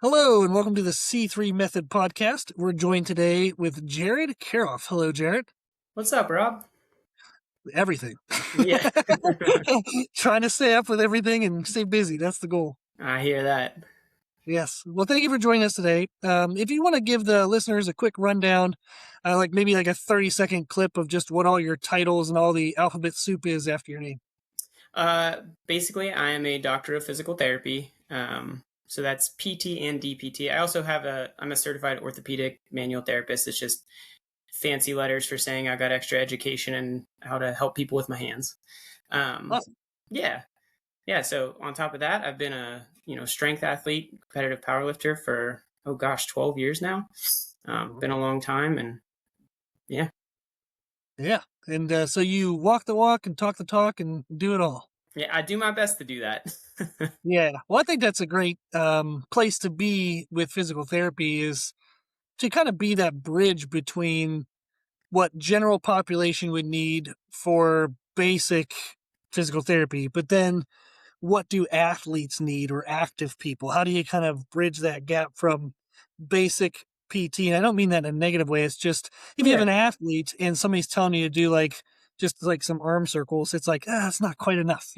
Hello, and welcome to the C3 Method Podcast. We're joined today with Jared Caroff. Hello, Jared. What's up, Rob? Everything. Yeah. Trying to stay up with everything and stay busy. That's the goal. I hear that. Yes. Well, thank you for joining us today. If you want to give the listeners a quick rundown, maybe a 30-second clip of just what all your titles and all the alphabet soup is after your name. Basically, I am a doctor of physical therapy. So that's PT and DPT. I also I'm a certified orthopedic manual therapist. It's just fancy letters for saying I got extra education and how to help people with my hands. Awesome. Yeah. So on top of that, I've been a strength athlete, competitive powerlifter for 12 years now. Been a long time, and yeah. Yeah. And so you walk the walk and talk the talk and do it all. Yeah, I do my best to do that. Yeah. Well, I think that's a great place to be with physical therapy, is to kind of be that bridge between what general population would need for basic physical therapy, but then what do athletes need, or active people? How do you kind of bridge that gap from basic PT? And I don't mean that in a negative way. It's just, if you have an athlete and somebody's telling you to do just some arm circles, it's it's not quite enough,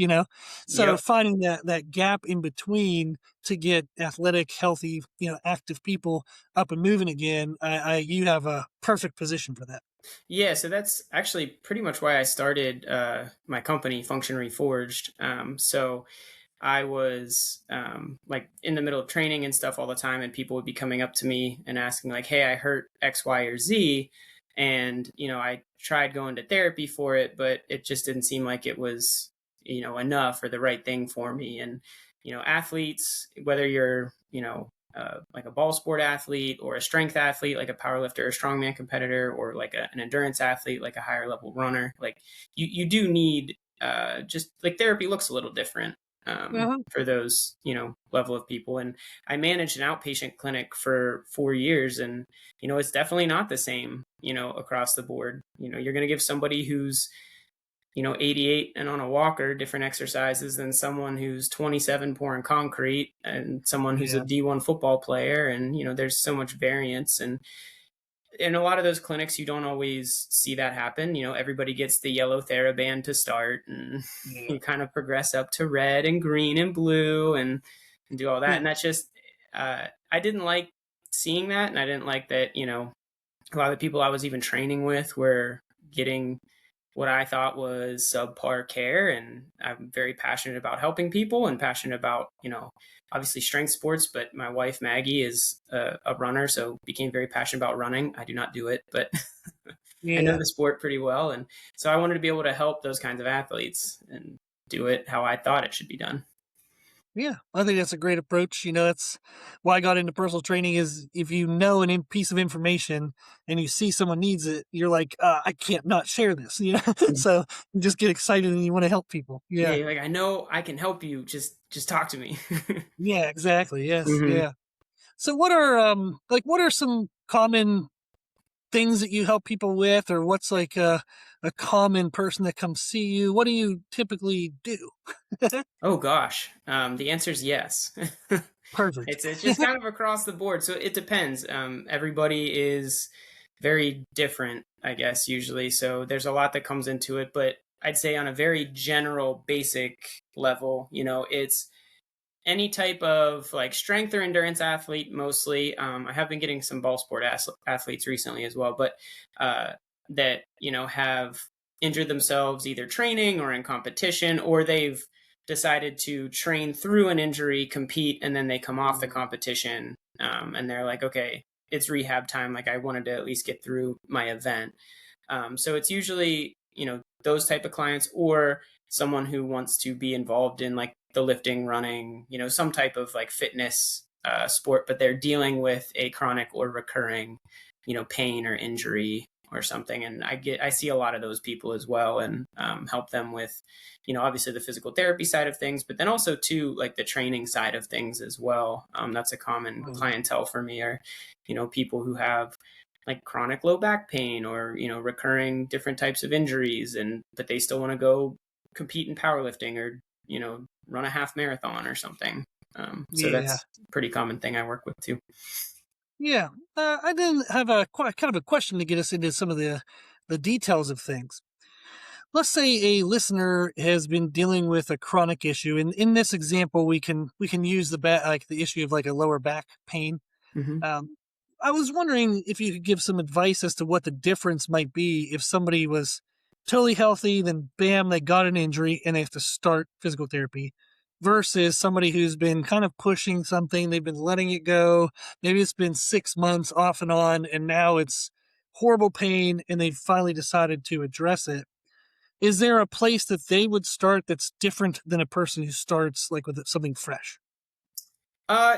So Yep. finding that gap in between to get athletic, healthy, active people up and moving again, you have a perfect position for that. Yeah, so that's actually pretty much why I started my company, Function Reforged. So I was in the middle of training and stuff all the time, and people would be coming up to me and asking like, "Hey, I hurt X, Y, or Z," and I tried going to therapy for it, but it just didn't seem like it was enough or the right thing for me. And athletes, whether you're like a ball sport athlete or a strength athlete, like a powerlifter or strongman competitor, or like an endurance athlete, like a higher level runner, like you do need just like therapy looks a little different for those, level of people. And I managed an outpatient clinic for 4 years, and, it's definitely not the same, across the board. You're going to give somebody who's 88 and on a walker different exercises than someone who's 27 pouring concrete, and someone who's a D1 football player. And, there's so much variance. And in a lot of those clinics, you don't always see that happen. Everybody gets the yellow TheraBand to start, and you kind of progress up to red and green and blue and do all that. And that's just, I didn't like seeing that. And I didn't like that, a lot of the people I was even training with were getting what I thought was subpar care. And I'm very passionate about helping people and passionate about, obviously strength sports, but my wife, Maggie, is a runner. So became very passionate about running. I do not do it, but I know the sport pretty well. And so I wanted to be able to help those kinds of athletes and do it how I thought it should be done. Yeah, I think that's a great approach. That's why I got into personal training, is if you know piece of information and you see someone needs it, you're like, I can't not share this, So you just get excited and you want to help people. Yeah. You're like, I know I can help you. Just talk to me. Yeah, exactly. Yes. Mm-hmm. Yeah. So what are some common things that you help people with, or what's a common person that comes see you? What do you typically do? Oh gosh. The answer is yes. Perfect. It's just kind of across the board. So it depends. Everybody is very different, I guess, usually. So there's a lot that comes into it, but I'd say on a very general basic level, it's any type of like strength or endurance athlete mostly. I have been getting some ball sport athletes recently as well, but that, have injured themselves either training or in competition, or they've decided to train through an injury, compete, and then they come off the competition and they're like, okay, it's rehab time. Like I wanted to at least get through my event. So it's usually, those type of clients, or someone who wants to be involved in like the lifting, running, some type of like fitness sport, but they're dealing with a chronic or recurring, pain or injury or something. And I see a lot of those people as well, and help them with, obviously the physical therapy side of things, but then also too, like the training side of things as well. That's a common clientele for me, are, people who have like chronic low back pain or, recurring different types of injuries, but they still want to go compete in powerlifting or, run a half marathon or something. So Yeah. that's a pretty common thing I work with too. Yeah. I then have a kind of a question to get us into some of the details of things. Let's say a listener has been dealing with a chronic issue, and in this example, we can use the back, like the issue of like a lower back pain. Hmm. Um, I was wondering if you could give some advice as to what the difference might be if somebody was totally healthy, then bam, they got an injury and they have to start physical therapy, versus somebody who's been kind of pushing something, they've been letting it go. Maybe it's been 6 months off and on, and now it's horrible pain, and they've finally decided to address it. Is there a place that they would start that's different than a person who starts like with something fresh?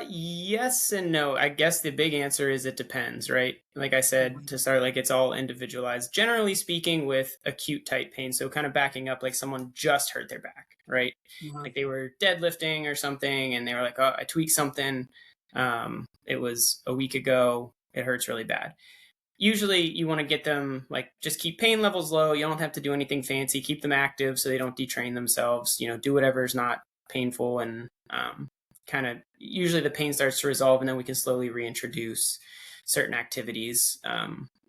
Yes and no. I guess the big answer is it depends, right? Like I said to start, like it's all individualized. Generally speaking, with acute type pain, so kind of backing up, like someone just hurt their back, right? Mhm. Like they were deadlifting or something, and they were like, "Oh, I tweaked something. It was a week ago. It hurts really bad." Usually, you want to get them like just keep pain levels low. You don't have to do anything fancy. Keep them active so they don't detrain themselves. Do whatever is not painful, and kind of usually the pain starts to resolve, and then we can slowly reintroduce certain activities.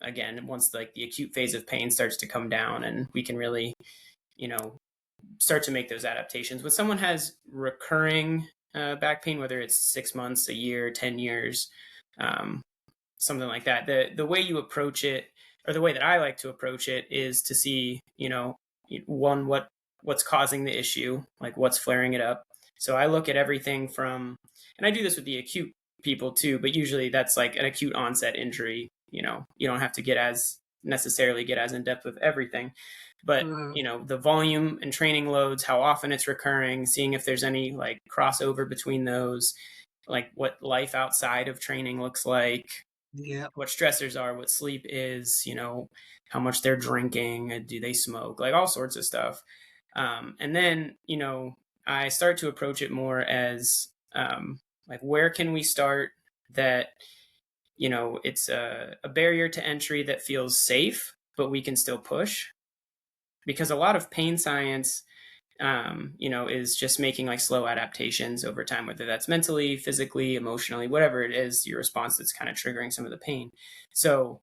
Again, once like the acute phase of pain starts to come down, and we can really, you know, start to make those adaptations. When someone has recurring back pain, whether it's 6 months, a year, 10 years, um, something like that, the way you approach it, or the way that I like to approach it, is to see, one, what's causing the issue, like what's flaring it up. So I look at everything from, and I do this with the acute people too, but usually that's like an acute onset injury. You don't have to necessarily get as in depth with everything, but Mhm. the volume and training loads, how often it's recurring, seeing if there's any like crossover between those, like what life outside of training looks like, Yeah. what stressors are, what sleep is, how much they're drinking, do they smoke, like all sorts of stuff. And then, I start to approach it more as like, where can we start that, it's a barrier to entry that feels safe, but we can still push. Because a lot of pain science, is just making like slow adaptations over time, whether that's mentally, physically, emotionally, whatever it is, your response that's kind of triggering some of the pain. So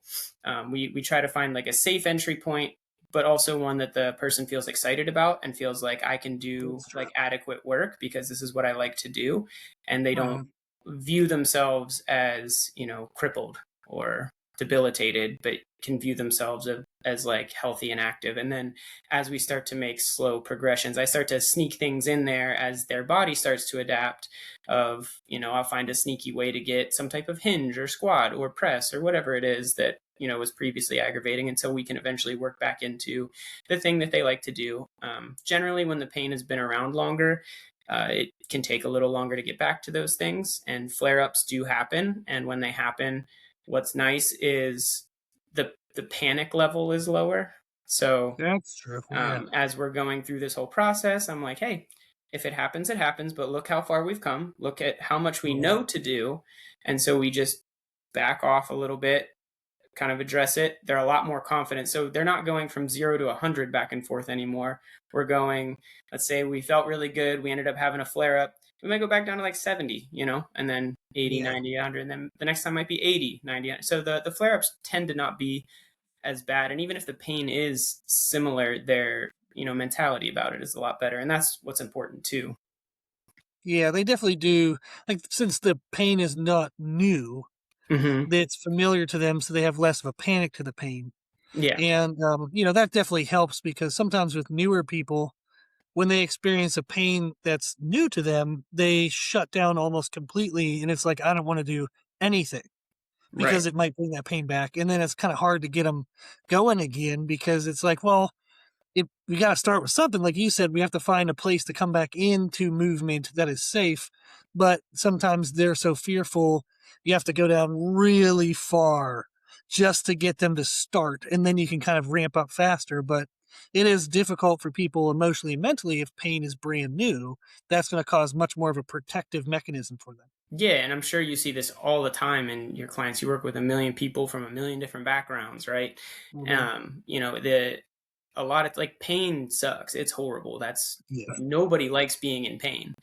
we try to find like a safe entry point, but also one that the person feels excited about and feels like I can do That's true. like adequate work because this is what I like to do, and they don't Mhm. view themselves as crippled or debilitated, but can view themselves as like healthy and active. And then as we start to make slow progressions, I start to sneak things in there as their body starts to adapt. Of, I'll find a sneaky way to get some type of hinge or squat or press or whatever it is that, was previously aggravating, until we can eventually work back into the thing that they like to do. Generally, when the pain has been around longer, it can take a little longer to get back to those things, and flare ups do happen. And when they happen, what's nice is the panic level is lower. So That's true. Yeah. as we're going through this whole process, I'm like, hey, if it happens, it happens, but look how far we've come. Look at how much we Yeah. know to do. And so we just back off a little bit, kind of address it. They're a lot more confident. So they're not going from 0 to 100 back and forth anymore. We're going, let's say we felt really good. We ended up having a flare up. We might go back down to like 70, and then 80, Yeah. 90, 100. And then the next time might be 80, 90. So the flare ups tend to not be as bad. And even if the pain is similar, their mentality about it is a lot better, and that's what's important too. Yeah, they definitely do. Like, since the pain is not new, Hmm. it's familiar to them, so they have less of a panic to the pain. Yeah. And, that definitely helps because sometimes with newer people, when they experience a pain that's new to them, they shut down almost completely. And it's like, I don't want to do anything Right. because it might bring that pain back. And then it's kind of hard to get them going again because it's like, well, we got to start with something. Like you said, we have to find a place to come back into movement that is safe. But sometimes they're so fearful, you have to go down really far just to get them to start. And then you can kind of ramp up faster. But it is difficult for people emotionally and mentally if pain is brand new. That's going to cause much more of a protective mechanism for them. Yeah, and I'm sure you see this all the time in your clients. You work with a million people from a million different backgrounds, right? Hmm. The a lot of like pain sucks. It's horrible. That's Yeah. Nobody likes being in pain.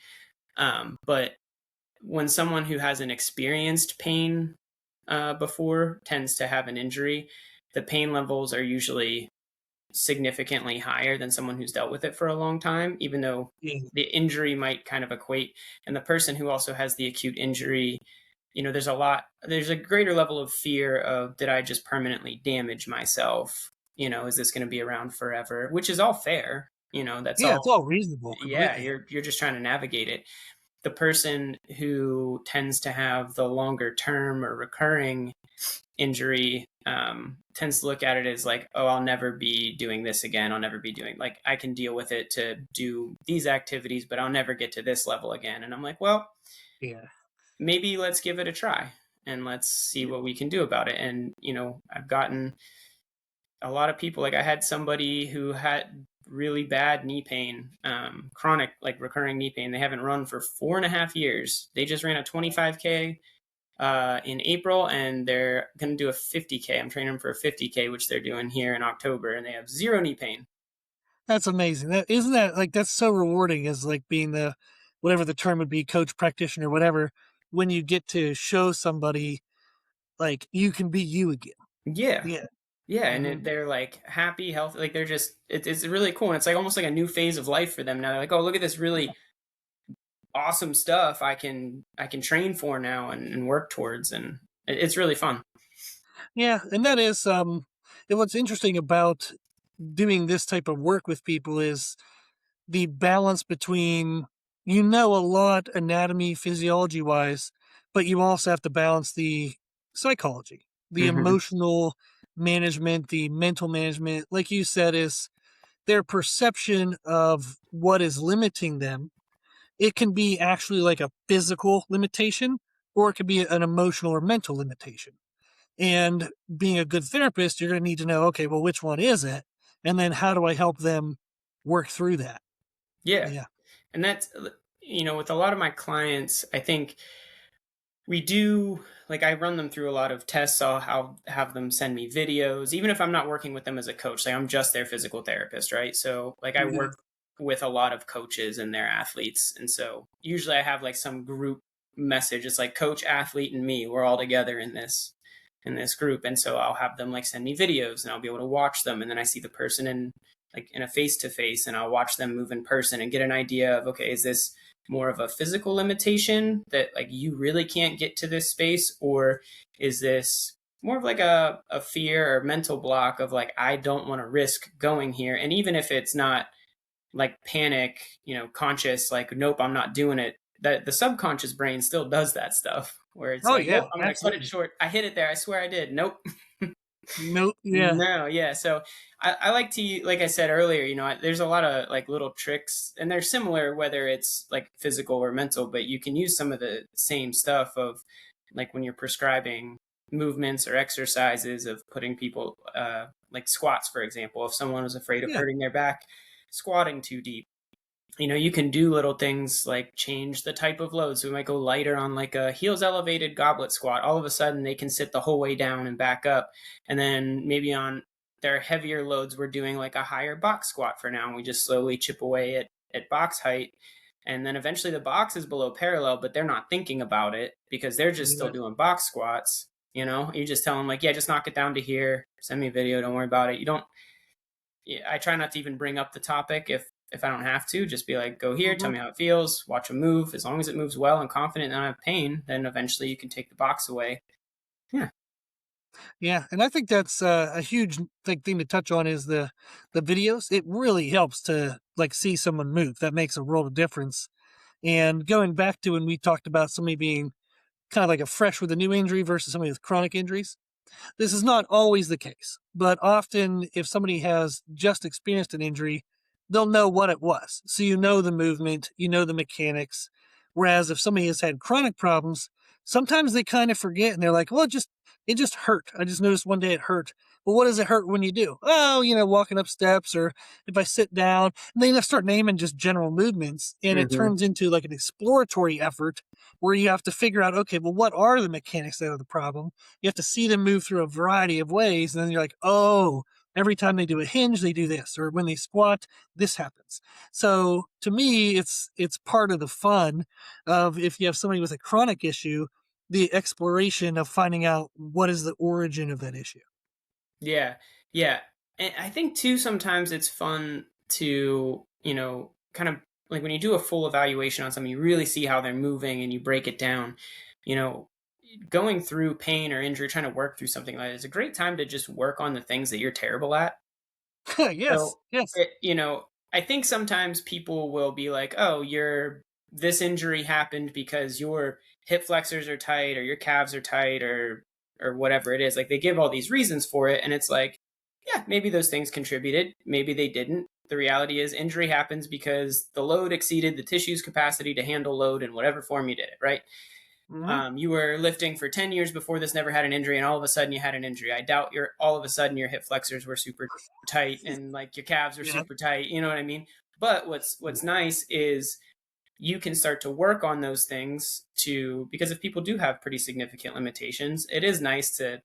But when someone who hasn't experienced pain before tends to have an injury, the pain levels are usually significantly higher than someone who's dealt with it for a long time, even though Yeah. the injury might kind of equate. And the person who also has the acute injury, there's a greater level of fear of, did I just permanently damage myself? Is this going to be around forever? Which is all fair. That's Yeah, it's all. all reasonable Yeah, completely. you're just trying to navigate it. The person who tends to have the longer term or recurring injury tends to look at it as like, oh, I'll never be doing this again. I'll never be doing, like, I can deal with it to do these activities, but I'll never get to this level again. And I'm like, well, Yeah. maybe let's give it a try and let's see Yeah. what we can do about it. And, I've gotten a lot of people, like I had somebody who had really bad knee pain, chronic, like recurring knee pain. They haven't run for 4.5 years. They just ran a 25K in April, and they're going to do a 50K. I'm training them for a 50K, which they're doing here in October, and they have zero knee pain. That's amazing. That isn't that like that's so rewarding as like being the whatever the term would be, coach, practitioner, whatever, when you get to show somebody like you can be you again. Yeah. Yeah. Yeah. And Hmm. they're like happy, healthy. Like they're just, it's really cool. And it's like almost like a new phase of life for them now. They're like, oh, look at this really awesome stuff I can train for now and work towards. And it's really fun. Yeah, and that is and what's interesting about doing this type of work with people is the balance between a lot anatomy physiology wise, but you also have to balance the psychology, the Hmm. emotional management, the mental management. Like you said, is their perception of what is limiting them. It can be actually like a physical limitation, or it could be an emotional or mental limitation. And being a good therapist, you're going to need to know, okay, well, which one is it? And then how do I help them work through that? Yeah. Yeah. And that's, with a lot of my clients, I think we do, like, I run them through a lot of tests. I'll have them send me videos, even if I'm not working with them as a coach. Like I'm just their physical therapist, right? So like I Yeah. work with a lot of coaches and their athletes, and so usually I have like some group message. It's like coach, athlete, and me. We're all together in this group, and so I'll have them like send me videos, and I'll be able to watch them, and then I see the person in a face to face, and I'll watch them move in person and get an idea of, okay, is this more of a physical limitation that like you really can't get to this space, or is this more of like a fear or mental block of like, I don't want to risk going here? And even if it's not like panic, conscious, like, nope, I'm not doing it, that the subconscious brain still does that stuff where it's Oh, like, nope, yeah, I'm going to cut it absolutely. short. I hit it there. I swear I did. Nope. Nope. Yeah. No, yeah. So I like to, like I said earlier, there's a lot of like little tricks, and they're similar whether it's like physical or mental, but you can use some of the same stuff of like when you're prescribing movements or exercises of putting people, like squats, for example. If someone was afraid of Yeah. hurting their back, squatting too deep, you can do little things like change the type of load. So we might go lighter on like a heels elevated goblet squat. All of a sudden they can sit the whole way down and back up. And then maybe on their heavier loads, we're doing like a higher box squat for now. And we just slowly chip away at box height. And then eventually the box is below parallel, but they're not thinking about it because they're just still Yeah. doing box squats. You just tell them like, yeah, just knock it down to here. Send me a video. Don't worry about it. You don't, I try not to even bring up the topic if I don't have to. Just be like, go here, tell Hmm. me how it feels, watch them move. As long as it moves well and confident and I don't have pain, then eventually you can take the box away. Yeah. Yeah. And I think that's a huge thing to touch on is the videos. It really helps to like see someone move. That makes a world of difference. And going back to when we talked about somebody being kind of like a fresh with a new injury versus somebody with chronic injuries, this is not always the case, but often if somebody has just experienced an injury, they'll know what it was. So you know the movement, you know the mechanics. Whereas if somebody has had chronic problems, sometimes they kind of forget and they're like, well, it just hurt. I just noticed one day it hurt. Well, what does it hurt when you do? Oh, walking up steps or if I sit down. And then they start naming just general movements and it Hmm. turns into like an exploratory effort where you have to figure out, okay, well, what are the mechanics that are the problem? You have to see them move through a variety of ways. And then you're like, oh, every time they do a hinge, they do this, or when they squat, this happens. So to me, it's part of the fun of, if you have somebody with a chronic issue, the exploration of finding out what is the origin of that issue. Yeah. Yeah. And I think too sometimes it's fun to, kind of like when you do a full evaluation on something, you really see how they're moving and you break it down. You know, going through pain or injury, trying to work through something like that is a great time to just work on the things that you're terrible at. Yes, So, yes. I think sometimes people will be like, "Oh, this injury happened because your hip flexors are tight or your calves are tight or whatever it is." Like they give all these reasons for it, and it's like, yeah, maybe those things contributed, maybe they didn't. The reality is injury happens because the load exceeded the tissue's capacity to handle load in whatever form you did it, right? Hmm. You were lifting for 10 years before this, never had an injury, and all of a sudden you had an injury. I doubt all of a sudden your hip flexors were super tight and like your calves were Yeah. super tight. You know what I mean? But what's nice is you can start to work on those things because if people do have pretty significant limitations, it is nice to,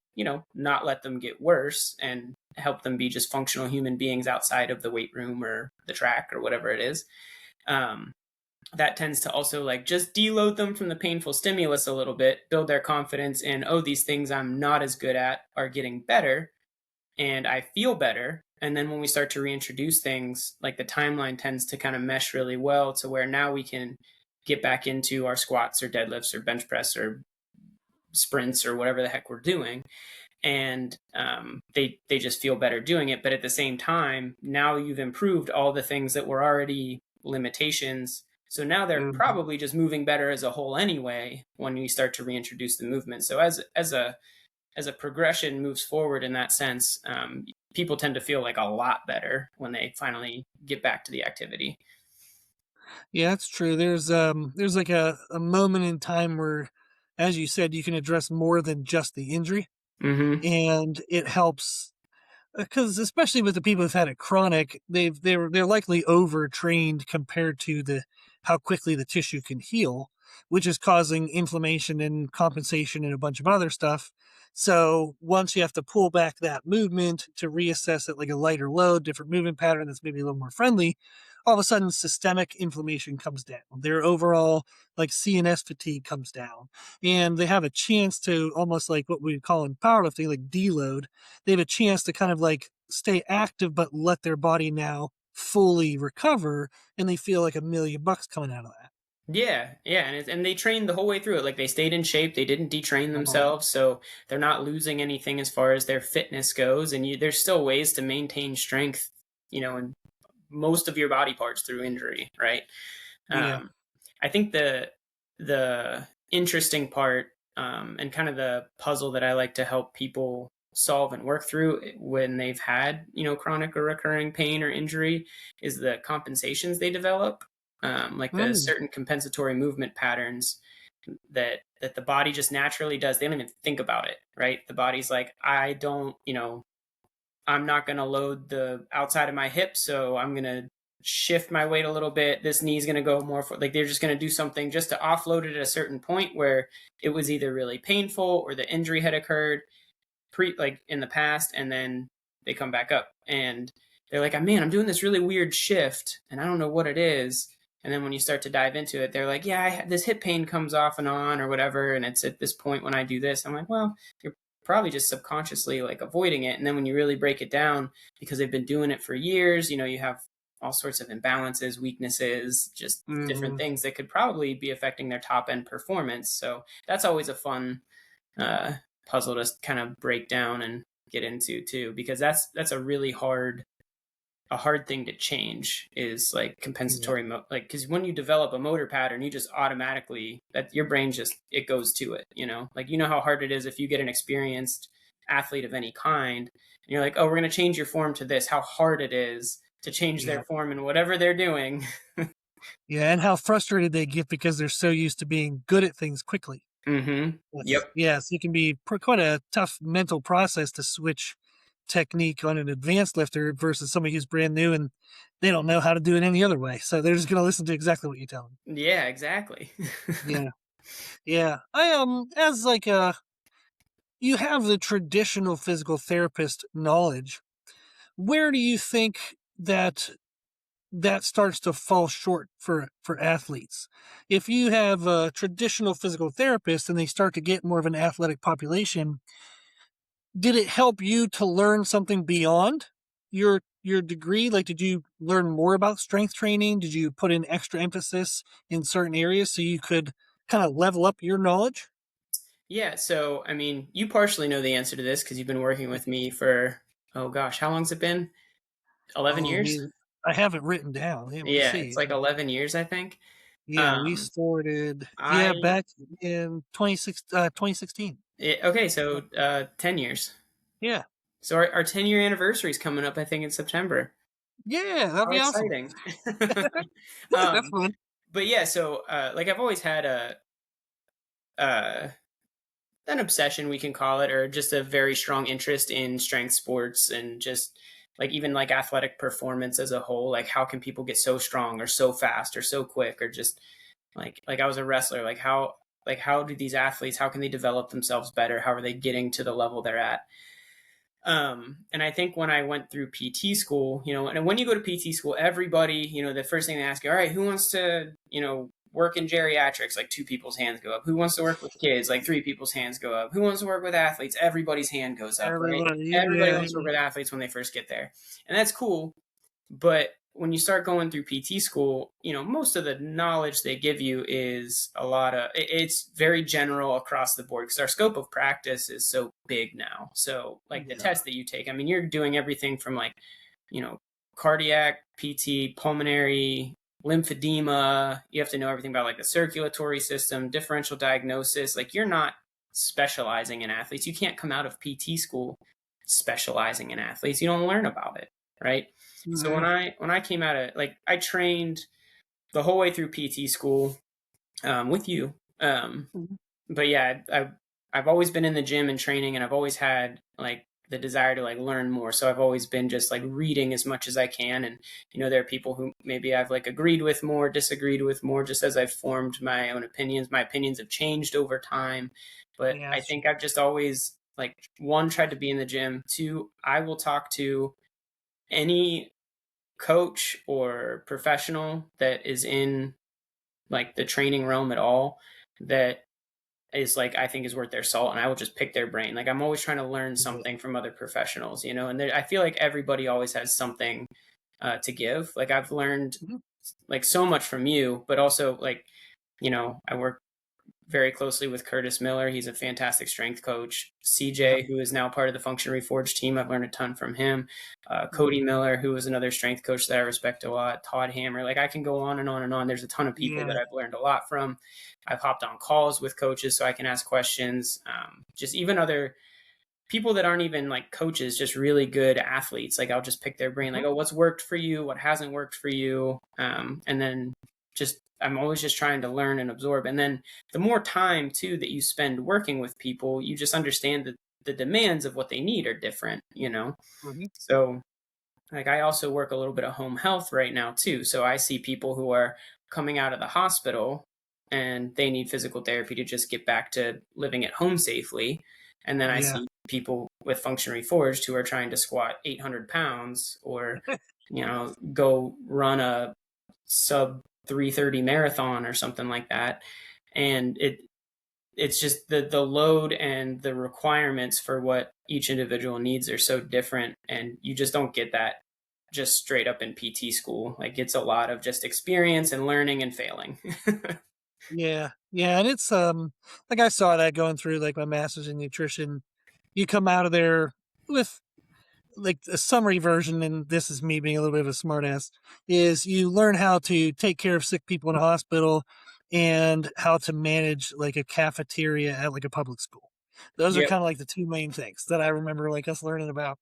not let them get worse and help them be just functional human beings outside of the weight room or the track or whatever it is. Um, that tends to also like just deload them from the painful stimulus a little bit, build their confidence in, oh, these things I'm not as good at are getting better and I feel better. And then when we start to reintroduce things, like the timeline tends to kind of mesh really well to where now we can get back into our squats or deadlifts or bench press or sprints or whatever the heck we're doing. And they just feel better doing it. But at the same time, now you've improved all the things that were already limitations. So now they're Mhm. probably just moving better as a whole anyway when we start to reintroduce the movement. So as a progression moves forward in that sense, people tend to feel like a lot better when they finally get back to the activity. Yeah, that's true. There's like a moment in time where, as you said, you can address more than just the injury, Mm-hmm. and it helps because, especially with the people who've had it chronic, they're likely overtrained compared to the how quickly the tissue can heal, which is causing inflammation and compensation and a bunch of other stuff. So once you have to pull back that movement to reassess it, like a lighter load, different movement pattern that's maybe a little more friendly, all of a sudden systemic inflammation comes down. Their overall like CNS fatigue comes down, and they have a chance to, almost like what we call in powerlifting, like deload. They have a chance to kind of like stay active but let their body now fully recover, and they feel like $1,000,000 coming out of that. Yeah, yeah, and they trained the whole way through it. Like they stayed in shape, they didn't detrain Uh-huh. themselves, so they're not losing anything as far as their fitness goes. And there's still ways to maintain strength, in most of your body parts through injury, right? Yeah. Um, I think the interesting part, and kind of the puzzle that I like to help people solve and work through when they've had chronic or recurring pain or injury is the compensations they develop, like the Mm. certain compensatory movement patterns that the body just naturally does. They don't even think about it, right? The body's like, I don't, I'm not going to load the outside of my hip, so I'm going to shift my weight a little bit. This knee's going to go more for, like, they're just going to do something just to offload it at a certain point where it was either really painful or the injury had occurred like in the past, and then they come back up and they're like, "Oh, man, I'm doing this really weird shift and I don't know what it is." And then when you start to dive into it, they're like, "Yeah, this hip pain comes off and on or whatever, and it's at this point when I do this." I'm like, "Well, you're probably just subconsciously like avoiding it." And then when you really break it down, because they've been doing it for years, you have all sorts of imbalances, weaknesses, just different Hmm. things that could probably be affecting their top end performance. So that's always a fun uh, puzzle to kind of break down and get into too, because that's a hard thing to change is like Yeah. compensatory like because when you develop a motor pattern you just automatically that your brain just it goes to it, like how hard it is if you get an experienced athlete of any kind and you're like, oh, we're going to change your form to this, how hard it is to change their Yeah. form in whatever they're doing. Yeah. And how frustrated they get because they're so used to being good at things quickly. Mm-hmm. Yes. Yep. Yes. It can be quite a tough mental process to switch technique on an advanced lifter versus somebody who's brand new and they don't know how to do it any other way. So they're just going to listen to exactly what you tell them. Yeah, exactly. Yeah. Yeah. As like you have the traditional physical therapist knowledge. where do you think that starts to fall short for athletes? If you have a traditional physical therapist and they start to get more of an athletic population, did it help you to learn something beyond your degree? Like, did you learn more about strength training? Did you put in extra emphasis in certain areas so you could kind of level up your knowledge? Yeah, so I mean, you partially know the answer to this because you've been working with me for, oh gosh, how long's it been? 11 Oh, years? I have it written down. Let me Yeah, see. it's like 11 years, I think. Yeah, we Um, started, I yeah, back in 2016. okay, so 10 years. Yeah. So our 10-year anniversary is coming up, I think, in September. Yeah, that'd How be awesome. exciting. That's um, fun. but yeah, so like I've always had uh, an obsession, we can call it, or just a very strong interest in strength sports and just like even like athletic performance as a whole. Like how can people get so strong or so fast or so quick, or just like I was a wrestler. Like how do these athletes, how can they develop themselves better? How are they getting to the level they're at? And I think when I went through PT school, and when you go to PT school, everybody, the first thing they ask you, all right, who wants to, work in geriatrics? Like two people's hands go up. Who wants to work with kids? Like three people's hands go up. Who wants to work with athletes? Everybody's hand goes up, right? Everybody, Everybody yeah, wants to work with athletes when they first get there. And that's cool. But when you start going through PT school, most of the knowledge they give you is it's very general across the board because our scope of practice is so big now. So, like the yeah, test that you take, I mean, you're doing everything from like, you know, cardiac, PT, pulmonary, lymphedema. You have to know everything about like the circulatory system, differential diagnosis. Like, you're not specializing in athletes. You can't come out of PT school specializing in athletes. You don't learn about it, right? So hmm when I came out of, like, I trained the whole way through PT school with you. But yeah, I've always been in the gym and training, and I've always had like the desire to like learn more. So I've always been just like reading as much as I can. And there are people who maybe I've like agreed with more, disagreed with more, just as I've formed my own opinions. My opinions have changed over time, but yeah, I that's true. think I've just always like, one, tried to be in the gym. Two, I will talk to any coach or professional that is in like the training realm at all that is like, I think is worth their salt, and I will just pick their brain. Like, I'm always trying to learn Yeah. something from other professionals, and I feel like everybody always has something to give. Like, I've learned Mhm. like so much from you, but also like, I work very closely with Curtis Miller. He's a fantastic strength coach. Yeah. CJ, who is now part of the Function Reforged team, I've learned a ton from him. Cody Mhm. Miller, who is another strength coach that I respect a lot. Todd Hammer. Like, I can go on and on and on. There's a ton of people that Yeah. I've learned a lot from. I've hopped on calls with coaches so I can ask questions. Just even other people that aren't even like coaches, just really good athletes. Like, I'll just pick their brain, like, Mhm. oh, what's worked for you? What hasn't worked for you? And then just, I'm always just trying to learn and absorb. And then the more time too that you spend working with people, you just understand that the demands of what they need are different. Mhm. So like, I also work a little bit of home health right now too. So I see people who are coming out of the hospital and they need physical therapy to just get back to living at home safely. And then I Yeah. see people with Function Reforged who are trying to squat 800 pounds or, go run a sub 330 marathon or something like that. And it's just the load and the requirements for what each individual needs are so different, and you just don't get that just straight up in PT school. Like, it's a lot of just experience and learning and failing. Yeah. Yeah. And it's like I saw that going through like my master's in nutrition. You come out of there with like a summary version, and this is me being a little bit of a smartass, is you learn how to take care of sick people in a hospital and how to manage like a cafeteria at like a public school. Those are Yep. kind of like the two main things that I remember like us learning about.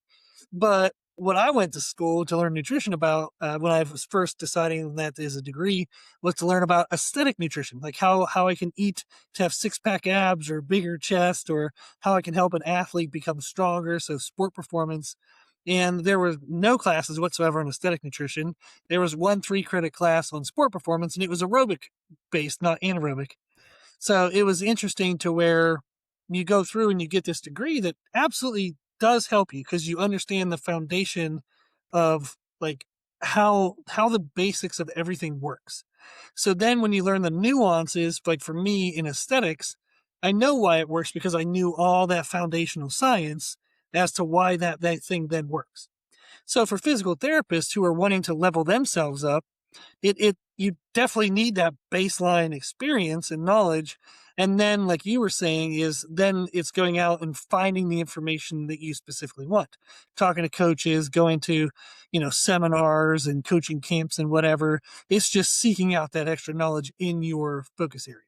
But what I went to school to learn nutrition about when I was first deciding that as a degree was to learn about aesthetic nutrition, like how I can eat to have six pack abs or bigger chest, or how I can help an athlete become stronger, so sport performance. And there were no classes whatsoever on aesthetic nutrition. There was one 3 credit class on sport performance, and it was aerobic based, not anaerobic. So it was interesting to where you go through and you get this degree that absolutely does help you because you understand the foundation of like how the basics of everything works. So then when you learn the nuances, like for me in aesthetics, I know why it works because I knew all that foundational science as to why that thing then works. So for physical therapists who are wanting to level themselves up, it you definitely need that baseline experience and knowledge. And then, like you were saying, is then it's going out and finding the information that you specifically want, talking to coaches, going to, seminars and coaching camps and whatever. It's just seeking out that extra knowledge in your focus area.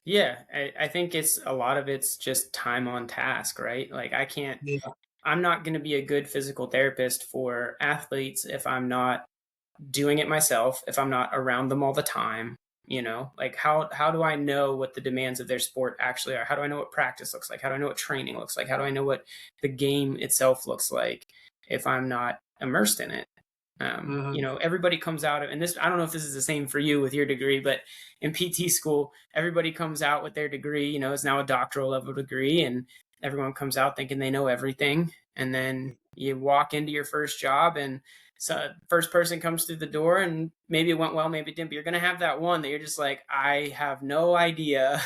Yeah, I think it's a lot of it's just time on task, right? Like Yeah. I'm not going to be a good physical therapist for athletes if I'm not doing it myself, if I'm not around them all the time. Like how do I know what the demands of their sport actually are? How do I know what practice looks like? How do I know what training looks like? How do I know what the game itself looks like if I'm not immersed in it? Mhm. Everybody comes out of, and this, I don't know if this is the same for you with your degree, but in PT school, everybody comes out with their degree, it's now a doctoral level degree, and everyone comes out thinking they know everything. And then you walk into your first job, and so first person comes through the door, and maybe it went well, maybe it didn't, but you're going to have that one that you're just like, I have no idea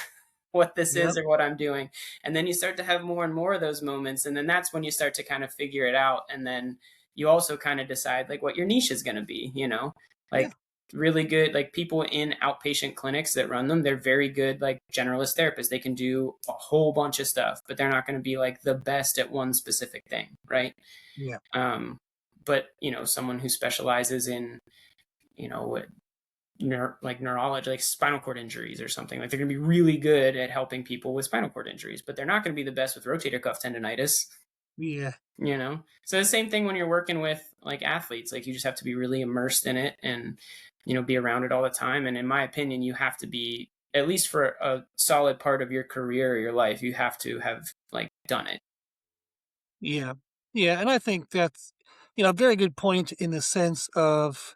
what this Yep. is or what I'm doing. And then you start to have more and more of those moments. And then that's when you start to kind of figure it out. And then you also kind of decide like what your niche is going to be, Yeah. like really good, like people in outpatient clinics that run them, they're very good, like generalist therapists. They can do a whole bunch of stuff, but they're not going to be like the best at one specific thing. Right. Yeah. But, someone who specializes in, what, like neurology, like spinal cord injuries or something, like they're going to be really good at helping people with spinal cord injuries, but they're not going to be the best with rotator cuff tendonitis. Yeah. So the same thing when you're working with like athletes, like you just have to be really immersed in it and be around it all the time. And in my opinion, you have to be, at least for a solid part of your career or your life, you have to have like done it. Yeah. Yeah. And I think that's, a very good point in the sense of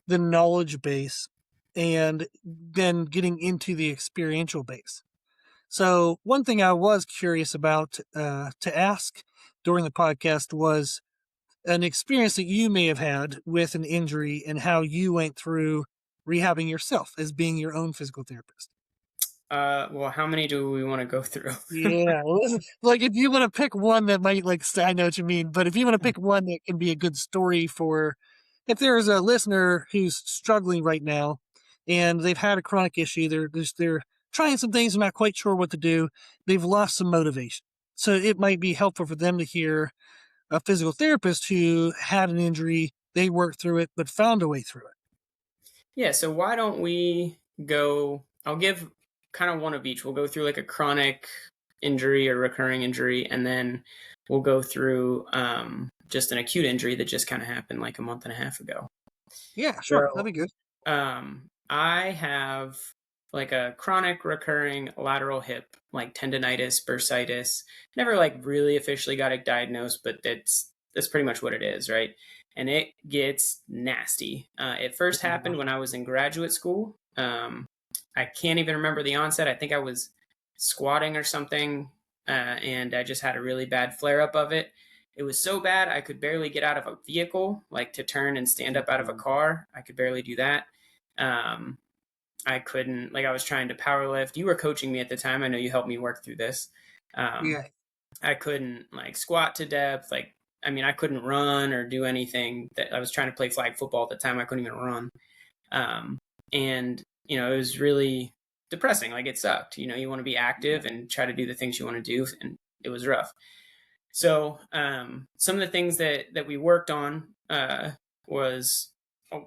the knowledge base and then getting into the experiential base. So, one thing I was curious about to ask during the podcast was an experience that you may have had with an injury and how you went through rehabbing yourself as being your own physical therapist. Well, how many do we want to go through? Yeah, like if you want to pick one that might I know what you mean, but if you want to pick one that can be a good story for, if there's a listener who's struggling right now and they've had a chronic issue, they're trying some things, they're not quite sure what to do, they've lost some motivation. So it might be helpful for them to hear a physical therapist who had an injury, they worked through it, but found a way through it. Yeah, so why don't we go? I'll give kind of one of each. We'll go through like a chronic injury or recurring injury, and then we'll go through just an acute injury that just kind of happened like a month and a half ago. Yeah, sure, So that'd be good. I have like a chronic recurring lateral hip, like tendonitis, bursitis. Never like really officially got it diagnosed, but that's pretty much what it is, right? And it gets nasty. It first happened when I was in graduate school. I can't even remember the onset. I think I was squatting or something, and I just had a really bad flare up of it. It was so bad I could barely get out of a vehicle, like to turn and stand up out of a car. I could barely do that. Um, I couldn't, like I was trying to power lift. You were coaching me at the time. I know you helped me work through this. Yeah, I couldn't like squat to depth. Like, I mean, I couldn't run or do anything. That I was trying to play flag football at the time. I couldn't even run. And it was really depressing. Like it sucked. You want to be active and try to do the things you want to do, and it was rough. So some of the things that we worked on was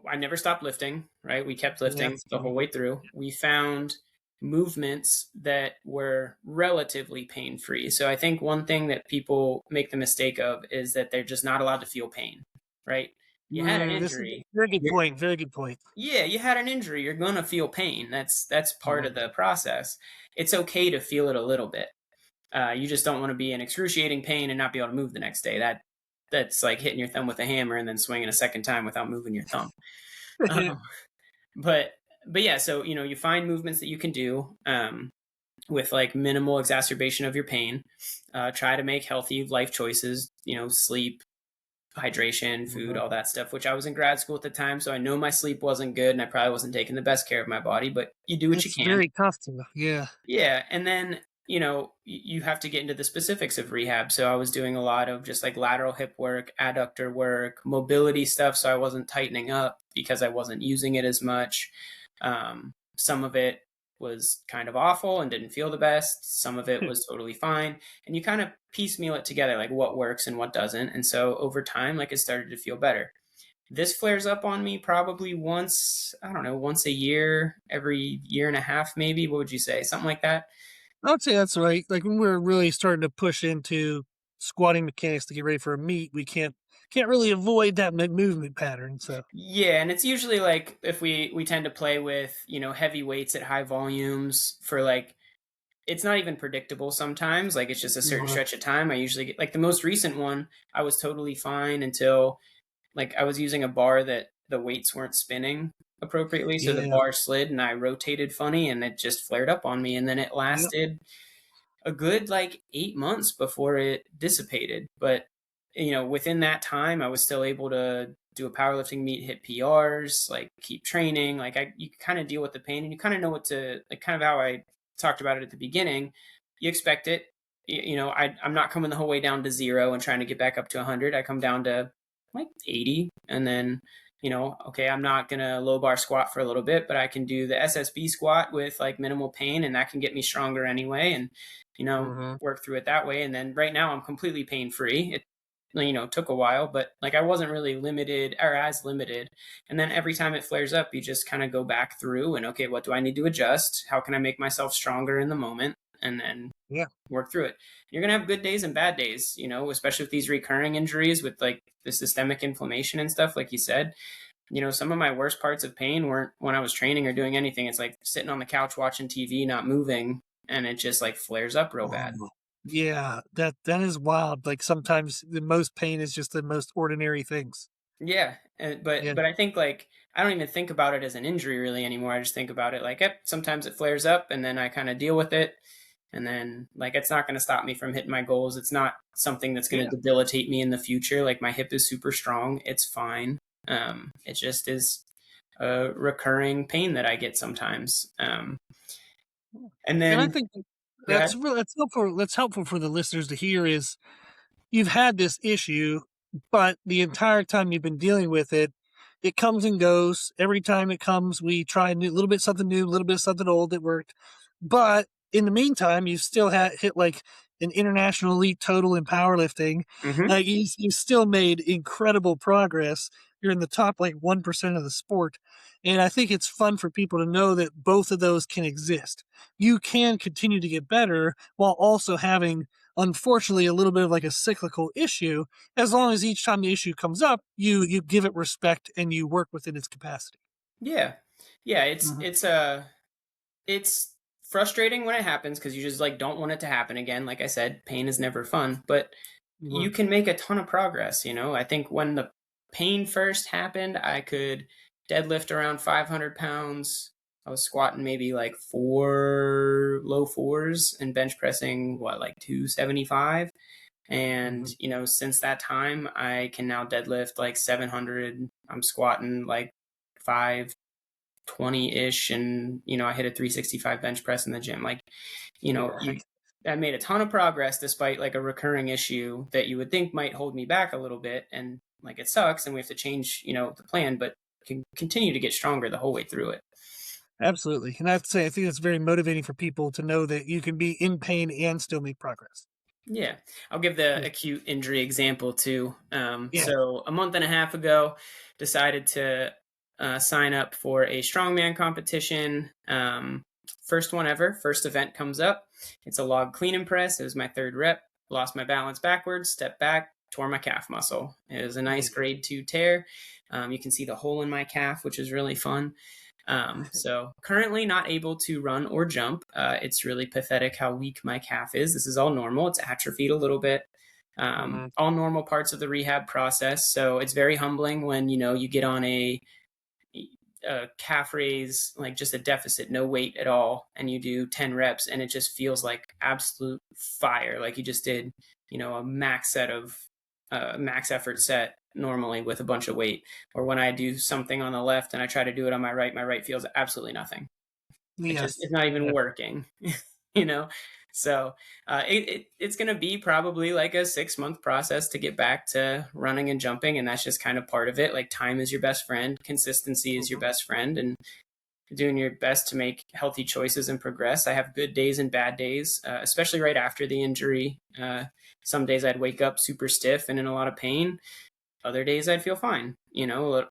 I never stopped lifting, right? We kept yeah, lifting the whole way through. We found movements that were relatively pain free. So I think one thing that people make the mistake of is that they're just not allowed to feel pain, right? You had an this is a injury. very good point. Very good point. Yeah, you had an injury. You're going to feel pain. That's part of the process. It's okay to feel it a little bit. You just don't want to be in excruciating pain and not be able to move the next day. That's like hitting your thumb with a hammer and then swinging a second time without moving your thumb. Um, but yeah, so you find movements that you can do with like minimal exacerbation of your pain. Try to make healthy life choices. Sleep, hydration, food, Mhm. all that stuff, which I was in grad school at the time. So I know my sleep wasn't good and I probably wasn't taking the best care of my body, but you do what you It's can. very tough to, yeah. Yeah. And then, you have to get into the specifics of rehab. So I was doing a lot of just like lateral hip work, adductor work, mobility stuff. So I wasn't tightening up because I wasn't using it as much. Some of it was kind of awful and didn't feel the best. Some of it was totally fine. And you kind of piecemeal it together, like what works and what doesn't. And so over time, like it started to feel better. This flares up on me probably once, I don't know, once a year, every year and a half, maybe. What would you say? Something like that? I would say that's right. Like when we're really starting to push into squatting mechanics to get ready for a meet, we can't really avoid that movement pattern. So Yeah, and it's usually like if we tend to play with, heavy weights at high volumes for like it's not even predictable sometimes. Like it's just a certain uh, stretch of time. I usually get like the most recent one, I was totally fine until like I was using a bar that the weights weren't spinning appropriately. So the yeah, bar slid and I rotated funny and it just flared up on me. And then it yeah, lasted a good like 8 months before it dissipated. But within that time, I was still able to do a powerlifting meet, hit PRs, like keep training. Like you kind of deal with the pain, and you kind of know what to like. Kind of how I talked about it at the beginning. You expect it. I'm not coming the whole way down to 0 and trying to get back up to 100. I come down to like 80, and then okay, I'm not gonna low bar squat for a little bit, but I can do the SSB squat with like minimal pain, and that can get me stronger anyway. And hmm work through it that way. And then right now I'm completely pain free. It took a while, but like I wasn't really limited or as limited. And then every time it flares up, you just kind of go back through and okay, what do I need to adjust? How can I make myself stronger in the moment? And then yeah. work through it. You're gonna have good days and bad days, especially with these recurring injuries with like the systemic inflammation and stuff, like you said. Some of my worst parts of pain weren't when I was training or doing anything. It's like sitting on the couch watching TV, not moving, and it just like flares up real bad. Oh, yeah, that is wild. Like sometimes the most pain is just the most ordinary things. Yeah, but Yeah, but I think like I don't even think about it as an injury really anymore. I just think about it like, yep, sometimes it flares up, and then I kind of deal with it, and then like it's not going to stop me from hitting my goals. It's not something that's going yeah. to debilitate me in the future. Like my hip is super strong. It's fine. It just is a recurring pain that I get sometimes. And And I then think go ahead. that's helpful. That's helpful for the listeners to hear is you've had this issue, but the entire time you've been dealing with it, it comes and goes. Every time it comes, we try a little bit something new, a little bit something old that worked. But in the meantime, you still hit like an international elite total in powerlifting. Hmm. You still made incredible progress. You're in the top like 1% of the sport. And I think it's fun for people to know that both of those can exist. You can continue to get better while also having, unfortunately, a little bit of like a cyclical issue. As long as each time the issue comes up, you give it respect and you work within its capacity. Yeah, yeah. Mhm. It's frustrating when it happens because you just like don't want it to happen again. Like I said, pain is never fun, but you Mhm. can make a ton of progress. I think when the pain first happened, I could deadlift around 500 pounds. I was squatting maybe like low fours and bench pressing what, like 275. And, Mhm. since that time, I can now deadlift like 700. I'm squatting like 520-ish. And, I hit a 365 bench press in the gym. Like, Yeah. I made a ton of progress despite like a recurring issue that you would think might hold me back a little bit. And like it sucks and we have to change, the plan, but can continue to get stronger the whole way through it. Absolutely. And I have to say, I think it's very motivating for people to know that you can be in pain and still make progress. Yeah. I'll give the Yeah. acute injury example too. Yeah. So a month and a half ago, decided to sign up for a strongman competition. First one ever, first event comes up. It's a log clean and press. It was my third rep. Lost my balance backwards, stepped back, tore my calf muscle. It was a nice Oof. grade 2 tear. You can see the hole in my calf, which is really fun. So currently not able to run or jump. It's really pathetic how weak my calf is. This is all normal. It's atrophied a little bit. Mhm. All normal parts of the rehab process. So it's very humbling when you get on a calf raise, like just a deficit, no weight at all, and you do 10 reps, and it just feels like absolute fire. Like you just did, a max set of a max effort set normally with a bunch of weight. Or when I do something on the left and I try to do it on my right feels absolutely nothing. It just, Yes. it's not even Yeah. working, you know? So it's going to be probably like a 6-month process to get back to running and jumping. And that's just kind of part of it. Like time is your best friend. Consistency is your Mhm. best friend. And doing your best to make healthy choices and progress. I have good days and bad days, especially right after the injury. Some days I'd wake up super stiff and in a lot of pain. Other days I'd feel fine. Yeah.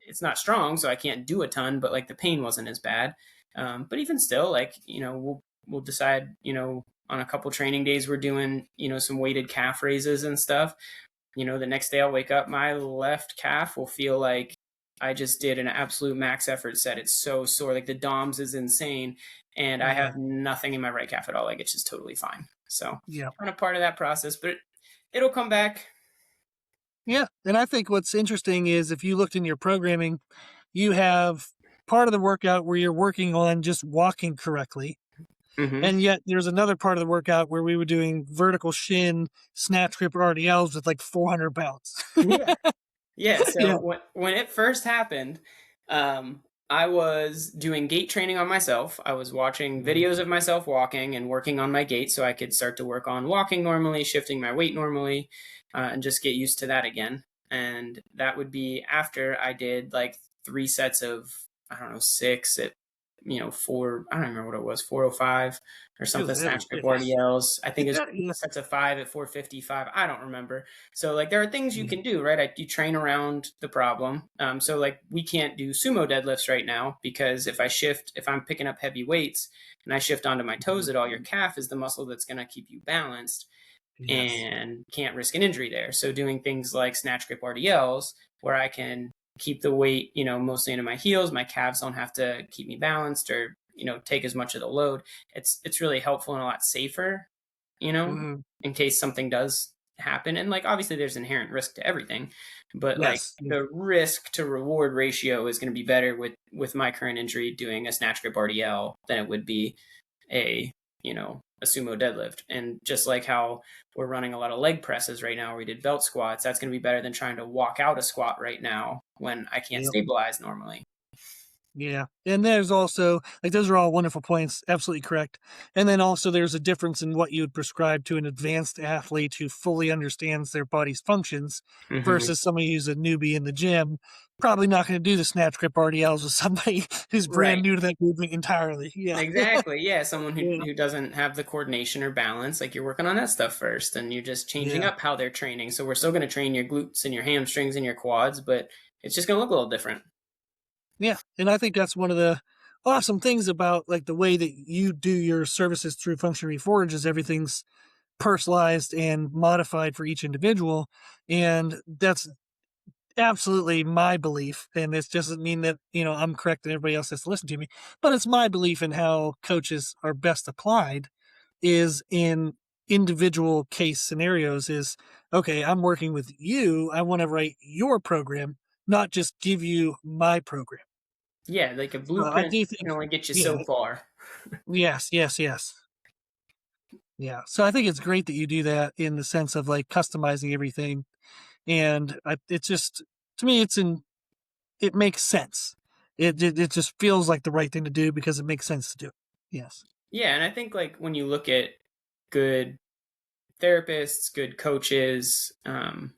It's not strong, so I can't do a ton, but like the pain wasn't as bad. But even still, like, we'll decide, on a couple training days we're doing, some weighted calf raises and stuff. The next day I'll wake up, my left calf will feel like I just did an absolute max effort set. It's so sore. Like the DOMS is insane. And I Yeah. have nothing in my right calf at all. Like it's just totally fine. So Yeah. kind of part of that process, but it'll come back. Yeah. And I think what's interesting is if you looked in your programming, you have part of the workout where you're working on just walking correctly. Hmm. And yet there's another part of the workout where we were doing vertical shin, snatch grip RDLs with like 400 pounds. Yeah. Yeah. Yeah. So when it first happened, I was doing gait training on myself. I was watching Mhm. videos of myself walking and working on my gait so I could start to work on walking normally, shifting my weight normally, and just get used to that again. And that would be after I did like 3 sets of, I don't know, six at, four, I don't remember what it was, 405 or It something, was heavy. snatch grip RDLs. I think it's Yeah. 4 sets of 5 at 455. I don't remember. So like there are things you Yeah. can do, right? You train around the problem. So like we can't do sumo deadlifts right now because if I'm picking up heavy weights and I shift onto my toes at all, your calf is the muscle that's going to keep you balanced Yes. and can't risk an injury there. So doing things like snatch grip RDLs where I can keep the weight, mostly into my heels, my calves don't have to keep me balanced or, take as much of the load. It's really helpful and a lot safer, Mhm. in case something does happen. And like obviously there's inherent risk to everything, but like Yes. Yeah. the risk to reward ratio is going to be better with my current injury doing a snatch grip RDL than it would be a a sumo deadlift. And just like how we're running a lot of leg presses right now, where we did belt squats, that's going to be better than trying to walk out a squat right now when I can't Yeah. stabilize normally. Yeah. And there's also, like, those are all wonderful points. Absolutely correct. And then also, there's a difference in what you would prescribe to an advanced athlete who fully understands their body's functions Hmm. versus somebody who's a newbie in the gym. Probably not going to do the snatch grip RDLs with somebody who's brand Right. new to that movement entirely. Yeah. Exactly. Yeah. Someone who, Yeah. who doesn't have the coordination or balance, like you're working on that stuff first and you're just changing Yeah. up how they're training. So we're still going to train your glutes and your hamstrings and your quads, but it's just going to look a little different. Yeah. And I think that's one of the awesome things about like the way that you do your services through Function Reforge is everything's personalized and modified for each individual. And that's absolutely my belief. And this doesn't mean that, I'm correct and everybody else has to listen to me, but it's my belief in how coaches are best applied is in individual case scenarios is, okay, I'm working with you. I want to write your program, not just give you my program. Yeah. Like a So I blueprint do can think, only get you yeah, so far. yes, yes, yes. Yeah. So I think it's great that you do that in the sense of like customizing everything. And it's just, to me, it makes sense. It just feels like the right thing to do because it makes sense to do. Yes. Yeah. And I think like when you look at good therapists, good coaches,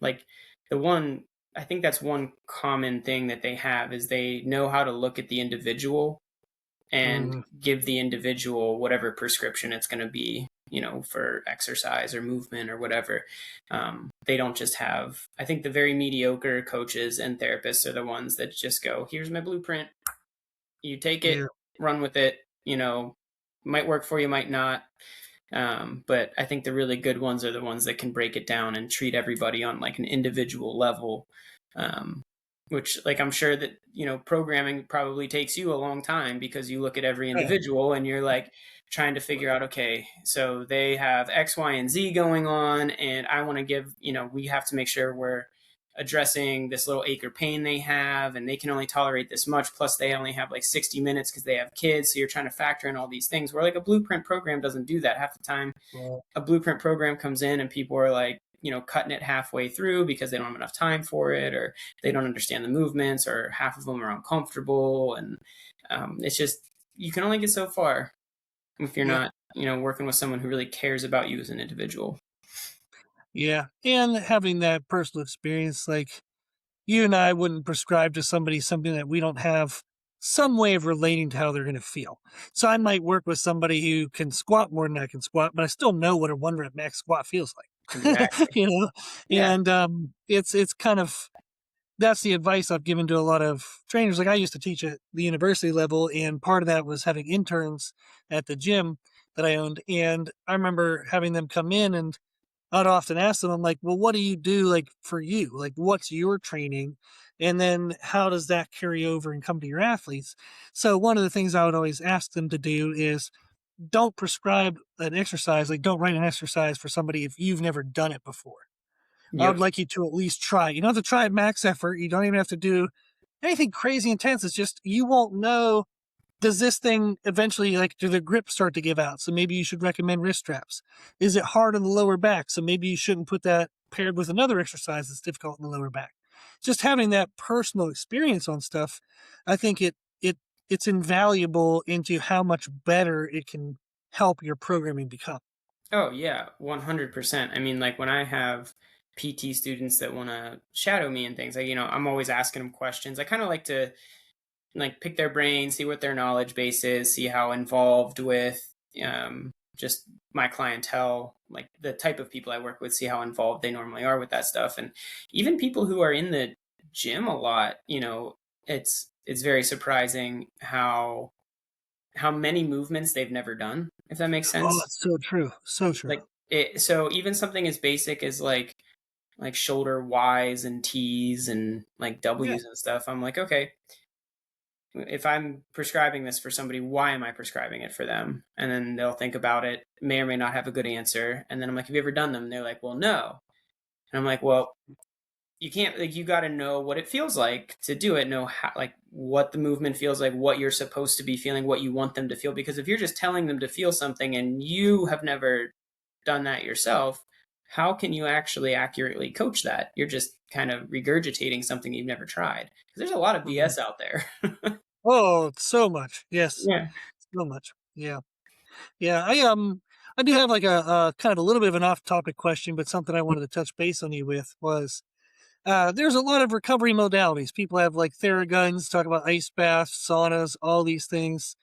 like the one, I think that's one common thing that they have is they know how to look at the individual and Mm, give the individual whatever prescription it's going to be, for exercise or movement or whatever. They don't just have, I think the very mediocre coaches and therapists are the ones that just go, here's my blueprint. You take it, yeah. run with it, might work for you, might not. But I think the really good ones are the ones that can break it down and treat everybody on like an individual level. Um, which like I'm sure that programming probably takes you a long time because you look at every Yeah. individual and you're like trying to figure out, okay, so they have X, Y, and Z going on, and I want to give, we have to make sure we're addressing this little ache or pain they have, and they can only tolerate this much, plus they only have like 60 minutes because they have kids, so you're trying to factor in all these things where like a blueprint program doesn't do that. Half the time Well, a blueprint program comes in and people are like, cutting it halfway through because they don't have enough time for it, or they don't understand the movements, or half of them are uncomfortable. And it's just, you can only get so far if you're Yeah. not, working with someone who really cares about you as an individual. Yeah. And having that personal experience, like you and I wouldn't prescribe to somebody something that we don't have some way of relating to how they're going to feel. So I might work with somebody who can squat more than I can squat, but I still know what a 1 rep max squat feels like, Exactly. you know, Yeah. and it's kind of that's the advice I've given to a lot of trainers. Like I used to teach at the university level, and part of that was having interns at the gym that I owned. And I remember having them come in, and I'd often ask them, I'm like, well, what do you do like for you? Like, what's your training? And then how does that carry over and come to your athletes? So one of the things I would always ask them to do is don't prescribe an exercise, like don't write an exercise for somebody if you've never done it before. I would Yep. like you to at least try. You don't have to try at max effort. You don't even have to do anything crazy intense. It's just you won't know, does this thing eventually, like, do the grip start to give out? So maybe you should recommend wrist straps. Is it hard on the lower back? So maybe you shouldn't put that paired with another exercise that's difficult in the lower back. Just having that personal experience on stuff, I think it's invaluable into how much better it can help your programming become. Oh yeah, 100%. I mean, like when I have PT students that want to shadow me and things, like, I'm always asking them questions. I kind of like to like pick their brain, see what their knowledge base is, see how involved with just my clientele, like the type of people I work with, see how involved they normally are with that stuff. And even people who are in the gym a lot, it's very surprising how many movements they've never done, if that makes Oh, sense. that's so true. So true. So even something as basic as like shoulder Ys and Ts and like Yeah. Ws and stuff, I'm like, okay, if I'm prescribing this for somebody, why am I prescribing it for them? And then they'll think about it, may or may not have a good answer. And then I'm like, have you ever done them? And they're like, well, no. And I'm like, well, you can't, like, you got to know what it feels like to do it, know how, like what the movement feels like, what you're supposed to be feeling, what you want them to feel. Because if you're just telling them to feel something and you have never done that yourself, how can you actually accurately coach that? You're just kind of regurgitating something you've never tried. Because there's a lot of Mhm. BS out there. Oh, so much. Yes. Yeah. So much. Yeah. Yeah. I do have like a kind of a little bit of an off topic question, but something I wanted to touch base on you with was there's a lot of recovery modalities. People have like Theraguns, talk about ice baths, saunas, all these things.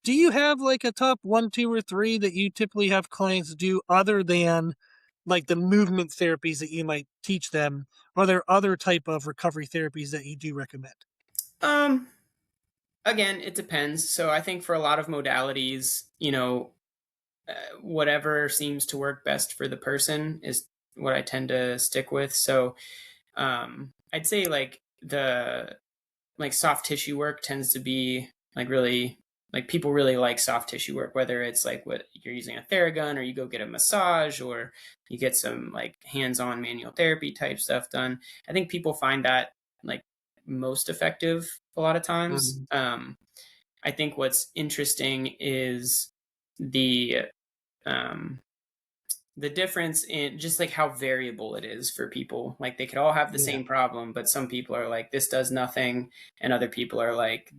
Do you have like a top one, two, or three that you typically have clients do other than like the movement therapies that you might teach them? Are there other type of recovery therapies that you do recommend? Um, Again, it depends. So I think for a lot of modalities, whatever seems to work best for the person is what I tend to stick with. So I'd say like the like soft tissue work tends to be like really, like people really like soft tissue work, whether it's like what you're using a Theragun, or you go get a massage, or you get some like hands-on manual therapy type stuff done. I think people find that like most effective a lot of times. Mhm. I think what's interesting is the um, the difference in just like how variable it is for people. Like they could all have the Yeah. same problem, but some people are like, this does nothing. And other people are like,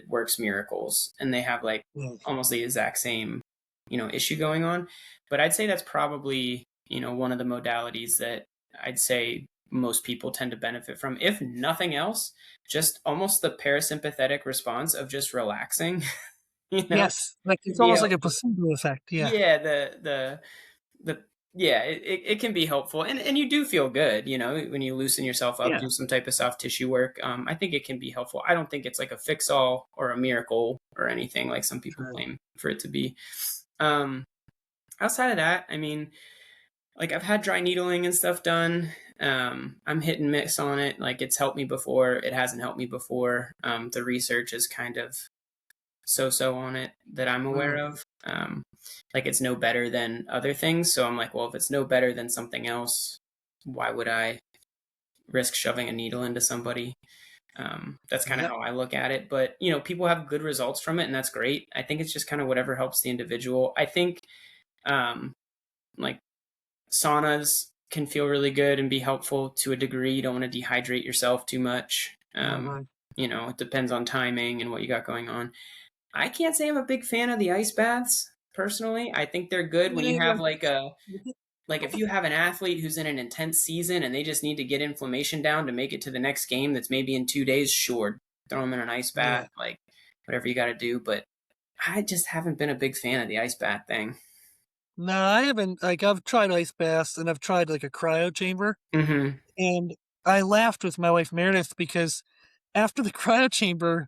works miracles. And they have like Yeah. almost the exact same, issue going on. But I'd say that's probably, one of the modalities that I'd say most people tend to benefit from. If nothing else, just almost the parasympathetic response of just relaxing, Yes. Like could it's be almost like a helpful. placebo effect. Yeah. Yeah, the yeah, it can be helpful, and you do feel good, when you loosen yourself up, Yeah. do some type of soft tissue work. I think it can be helpful. I don't think it's like a fix all or a miracle or anything like some people True. claim for it to be. Um, Outside of that, I mean, like I've had dry needling and stuff done. I'm hit and miss on it. Like it's helped me before, it hasn't helped me before. The research is kind of so on it that I'm aware Mm. of. Like it's no better than other things. So I'm like, well, if it's no better than something else, why would I risk shoving a needle into somebody? That's kind of Yep. how I look at it. But people have good results from it, and that's great. I think it's just kind of whatever helps the individual. I think like saunas can feel really good and be helpful to a degree. You don't want to dehydrate yourself too much. Right. It depends on timing and what you got going on. I can't say I'm a big fan of the ice baths personally. I think they're good when you have like if you have an athlete who's in an intense season and they just need to get inflammation down to make it to the next game that's maybe in 2 days, sure, throw them in an ice Yeah. bath, like whatever you got to do. But I just haven't been a big fan of the ice bath thing. No, I haven't. Like, I've tried ice baths and I've tried like a cryo chamber, Mm-hmm. and I laughed with my wife Meredith because after the cryo chamber,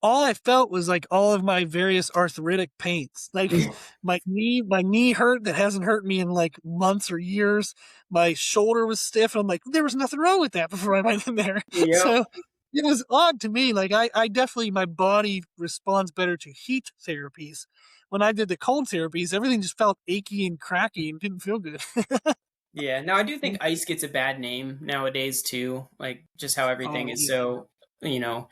all I felt was like all of my various arthritic pains. Like my knee hurt that hasn't hurt me in like months or years. My shoulder was stiff. I'm like, there was nothing wrong with that before I went in there. Yep. So it was odd to me. Like I definitely, my body responds better to heat therapies. When I did the cold therapies, everything just felt achy and cracky and didn't feel good. Yeah. Now I do think ice gets a bad name nowadays too. Like just how everything Oh is yeah. so, you know,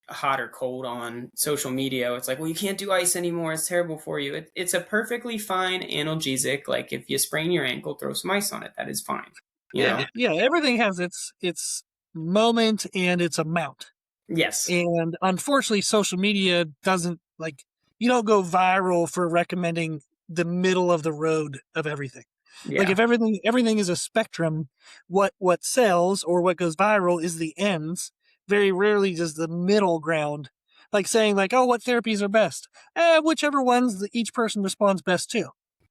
hot or cold on social media. It's like, well, you can't do ice anymore. It's terrible for you. It's a perfectly fine analgesic. Like if you sprain your ankle, throw some ice on it. That is fine. You Yeah. know? Yeah. Everything has its moment and its amount. Yes. And unfortunately, social media doesn't like, you don't go viral for recommending the middle of the road of everything. Like Yeah. if everything is a spectrum, what sells or what goes viral is the ends. Very rarely does the middle ground. Like saying like, oh, what therapies are best? Whichever ones that each person responds best to.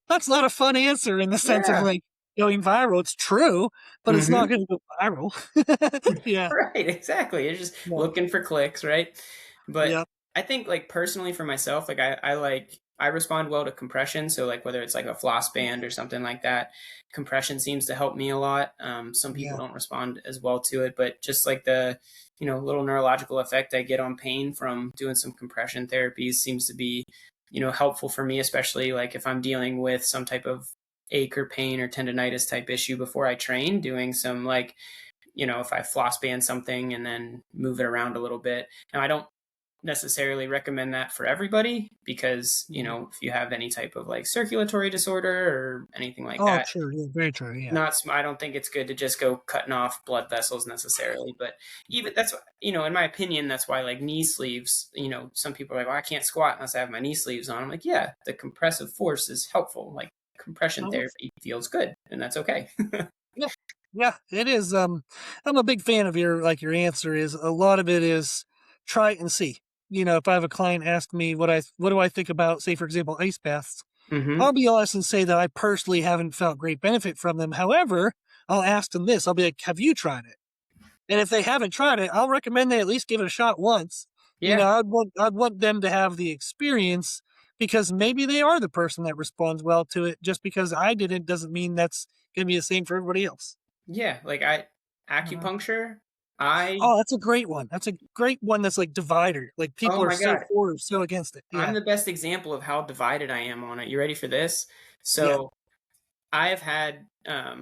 That's not a fun answer in the sense of Yeah. like going viral. It's true, but it's not Hmm. going to go viral. Yeah. Right, exactly. You're just Yeah. looking for clicks, right? But Yep. I think like personally for myself, like I respond well to compression. So like whether it's like a floss band or something like that, compression seems to help me a lot. Some people Yeah. don't respond as well to it, but just like the little neurological effect I get on pain from doing some compression therapies seems to be helpful for me, especially like if I'm dealing with some type of ache or pain or tendonitis type issue before I train, doing some like if I floss band something and then move it around a little bit. Now, I don't necessarily recommend that for everybody because, Mhm. if you have any type of like circulatory disorder or anything like Oh, that, true. Yeah, very true. Yeah. not, I don't think it's good to just go cutting off blood vessels necessarily. But even that's, in my opinion, that's why like knee sleeves, some people are like, well, I can't squat unless I have my knee sleeves on. I'm like, yeah, the compressive force is helpful. Like compression Uh-huh. therapy feels good and that's okay. Yeah. Yeah, it is. I'm a big fan of your answer is a lot of it is try it and see. If I have a client ask me what do I think about, say, for example, ice baths, Hmm. I'll be honest and say that I personally haven't felt great benefit from them. However, I'll ask them this. I'll be like, have you tried it? And if they haven't tried it, I'll recommend they at least give it a shot once. Yeah. I'd want them to have the experience because maybe they are the person that responds well to it. Just because I didn't doesn't mean that's gonna be the same for everybody else. Yeah. Like Uh-huh. acupuncture, I Oh, that's a great one. That's a great one that's like divider. Like oh people are my so god, for or so against it. I'm Yeah. the best example of how divided I am on it. You ready for this? Yeah. So I have had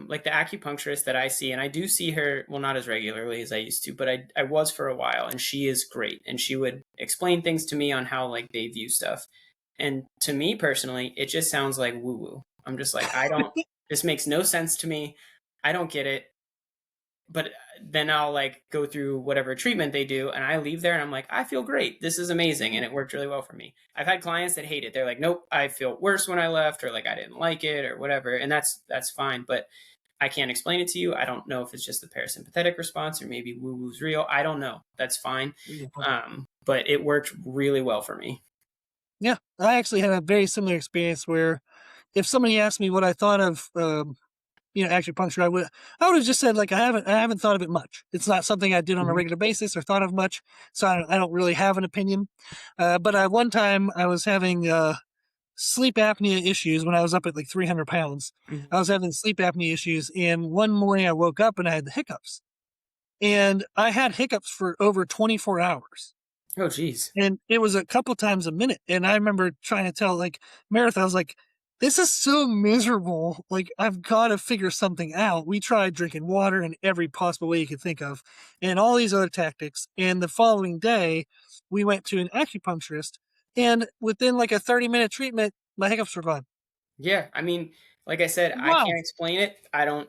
like the acupuncturist that I see, and I do see her, well, not as regularly as I used to, but I was for a while, and she is great. And she would explain things to me on how like they view stuff. And to me personally, it just sounds like woo woo. I'm just like, this makes no sense to me. I don't get it. But then I'll like go through whatever treatment they do and I leave there and I'm like, I feel great. This is amazing. And it worked really well for me. I've had clients that hate it. They're like, nope, I feel worse when I left, or like I didn't like it or whatever. And that's fine. But I can't explain it to you. I don't know if it's just the parasympathetic response or maybe woo woo's real. I don't know. That's fine. But it worked really well for me. Yeah. I actually had a very similar experience where if somebody asked me what I thought of acupuncture, I would have just said like I haven't thought of it much. It's not something I did on a Mhm. regular basis or thought of much, so I don't really have an opinion. But one time I was having sleep apnea issues when I was up at like 300 pounds. Mhm. I was having sleep apnea issues, and one morning I woke up and I had the hiccups, and I had hiccups for over 24 hours. Oh, geez. And it was a couple times a minute. And I remember trying to tell like Meredith, I was like, this is so miserable. Like, I've got to figure something out. We tried drinking water in every possible way you could think of, and all these other tactics. And the following day, we went to an acupuncturist. And within like a 30-minute treatment, my hiccups were gone. Yeah. I mean, Like I said, I Wow. can't explain it.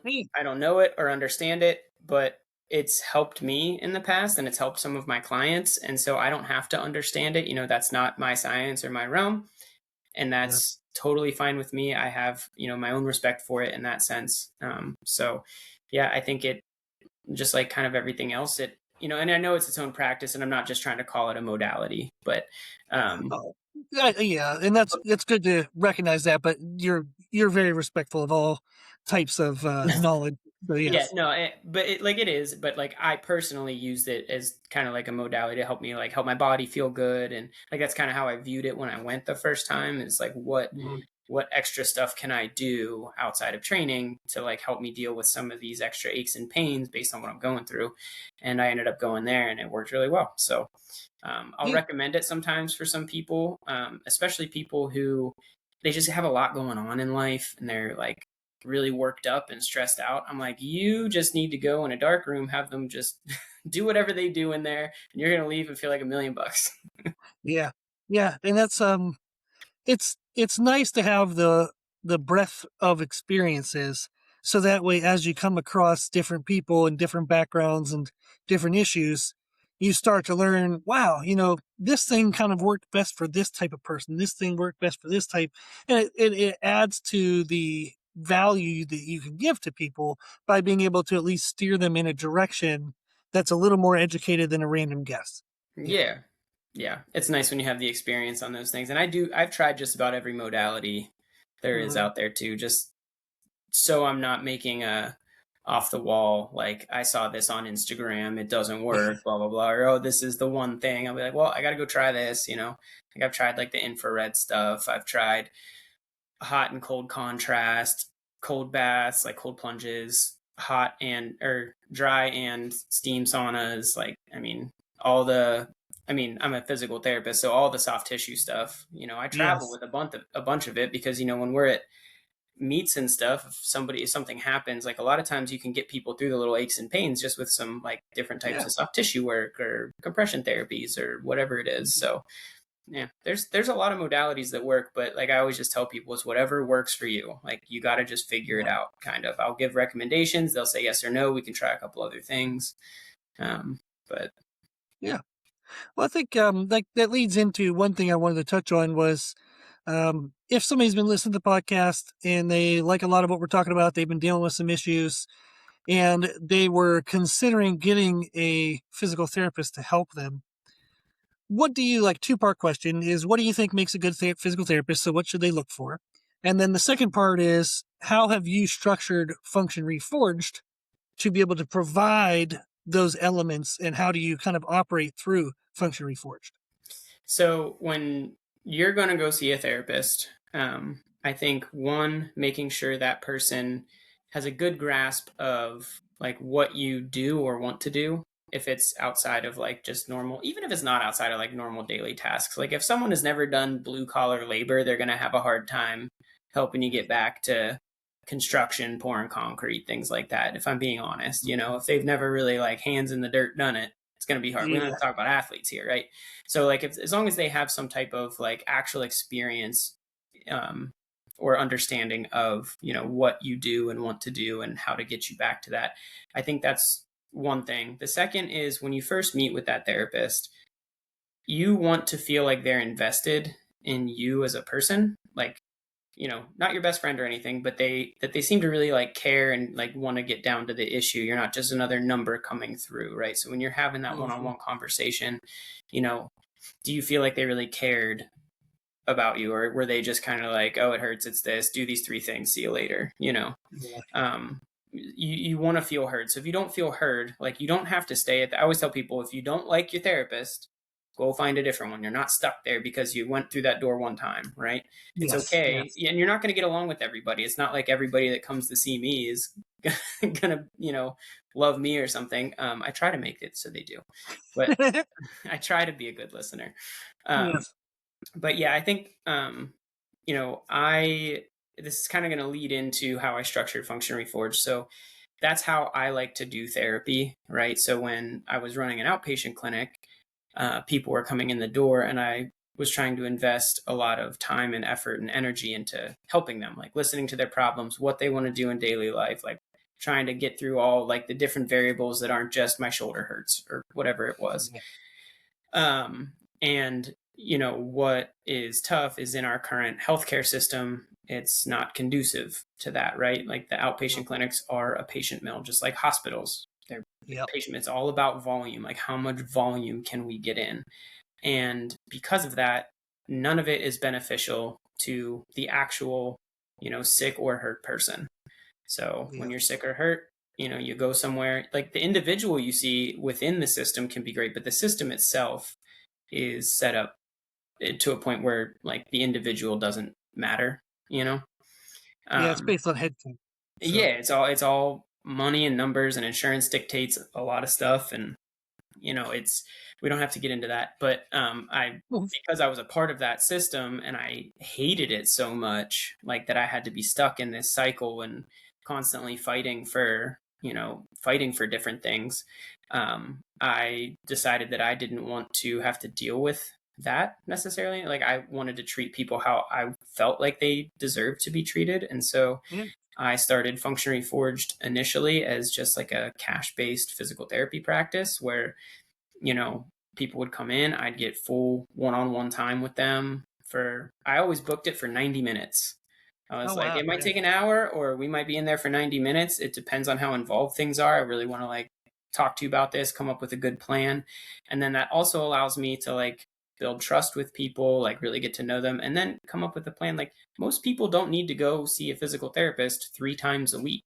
Hey, I don't know it or understand it, but it's helped me in the past and it's helped some of my clients. And so I don't have to understand it. That's not my science or my realm. And yeah. that's totally fine with me. I have, my own respect for it in that sense. So yeah, I think it just like kind of everything else, and I know it's its own practice and I'm not just trying to call it a modality, but Oh, yeah, and that's it's good to recognize that. But you're very respectful of all types of knowledge. So yeah, yes, no, but it is, but like I personally used it as kind of like a modality to help me like help my body feel good, and like that's kind of how I viewed it when I went the first time. Is like Mhm. what extra stuff can I do outside of training to like help me deal with some of these extra aches and pains based on what I'm going through, and I ended up going there, and it worked really well. So I'll Yeah, recommend it sometimes for some people, especially people who they just have a lot going on in life and they're like really worked up and stressed out. I'm like, you just need to go in a dark room, have them just do whatever they do in there, and you're gonna leave and feel like $1,000,000. yeah, yeah, and that's it's nice to have the breadth of experiences, so that way as you come across different people and different backgrounds and different issues, you start to learn, wow, this thing kind of worked best for this type of person, this thing worked best for this type, and it adds to the value that you can give to people by being able to at least steer them in a direction that's a little more educated than a random guess. Yeah. Yeah. Yeah. It's nice when you have the experience on those things. And I've tried just about every modality there is Mhm. out there too, just so I'm not making a off the wall, like I saw this on Instagram, it doesn't work, blah, blah, blah. Or, oh, this is the one thing. I'll be like, well, I got to go try this. Like I've tried like the infrared stuff. I've tried hot and cold contrast, cold baths, like cold plunges, hot and or dry and steam saunas. Like, I'm a physical therapist, so all the soft tissue stuff. I travel Yes. with a bunch of it because when we're at meets and stuff, if something happens, like a lot of times you can get people through the little aches and pains just with some like different types Yeah. of soft tissue work or compression therapies or whatever it is. Mhm. So yeah, there's a lot of modalities that work, but like I always just tell people, it's whatever works for you. Like you got to just figure it Yeah. out. Kind of, I'll give recommendations. They'll say yes or no. We can try a couple other things. But Yeah. Well, I think like that leads into one thing I wanted to touch on was if somebody's been listening to the podcast and they like a lot of what we're talking about, they've been dealing with some issues, and they were considering getting a physical therapist to help them. What do you like? Two-part question is, what do you think makes a good physical therapist? So, what should they look for? And then the second part is, how have you structured Function Reforged to be able to provide those elements, and how do you kind of operate through Function Reforged? so when you're going to go see a therapist, I think one, making sure that person has a good grasp of like what you do or want to do. If it's outside of like just normal, even if it's not outside of like normal daily tasks, like if someone has never done blue collar labor, they're going to have a hard time helping you get back to construction, pouring concrete, things like that. If I'm being honest, if they've never really like hands in the dirt done it, it's going to be hard. We Yeah, don't talk about athletes here, right? So like if as long as they have some type of like actual experience, um, or understanding of what you do and want to do and how to get you back to that, I think that's one thing. The second is when you first meet with that therapist, you want to feel like they're invested in you as a person, like not your best friend or anything, but they seem to really like care and like want to get down to the issue. You're not just another number coming through, right? So when you're having that mhm, one-on-one conversation, you know do you feel like they really cared about you, or were they just kind of like, oh, it hurts, it's this, do these three things, see you later? yeah, You want to feel heard. So if you don't feel heard, like you don't have to stay at I always tell people, if you don't like your therapist, go find a different one. You're not stuck there because you went through that door one time, right? It's yes, okay. yes. And you're not going to get along with everybody. It's not like everybody that comes to see me is gonna love me or something. I try to make it so they do, but I try to be a good listener. um, Yes. but yeah, I think I this is kind of going to lead into how I structured Function Reforged. So that's how I like to do therapy, right? So when I was running an outpatient clinic, people were coming in the door, and I was trying to invest a lot of time and effort and energy into helping them, like listening to their problems, what they want to do in daily life, like trying to get through all like the different variables that aren't just my shoulder hurts or whatever it was. Yeah. And what is tough is in our current healthcare system, it's not conducive to that, right? Like the outpatient clinics are a patient mill, just like hospitals. They're Yep. patient. It's all about volume. Like how much volume can we get in? And because of that, none of it is beneficial to the actual, sick or hurt person. So when Yep. you're sick or hurt, you go somewhere, like the individual you see within the system can be great, but the system itself is set up to a point where like the individual doesn't matter, you know? Yeah. It's Um, based on head count. yeah, So, it's all money and numbers, and insurance dictates a lot of stuff. And, it's, we don't have to get into that, but, well, because I was a part of that system and I hated it so much, like that I had to be stuck in this cycle and constantly fighting for different things. I decided that I didn't want to have to deal with that necessarily. Like I wanted to treat people how I felt like they deserved to be treated. And so yeah. I started Functionally Forged initially as just like a cash based physical therapy practice where, you know, people would come in, I'd get full one on one time with them I always booked it for 90 minutes. I Oh, was like, wow. it might Yeah. take an hour or we might be in there for 90 minutes. It depends on how involved things are. I really want to like talk to you about this, come up with a good plan. And then that also allows me to like build trust with people, like really get to know them, and then come up with a plan. Like most people don't need to go see a physical therapist 3 times a week.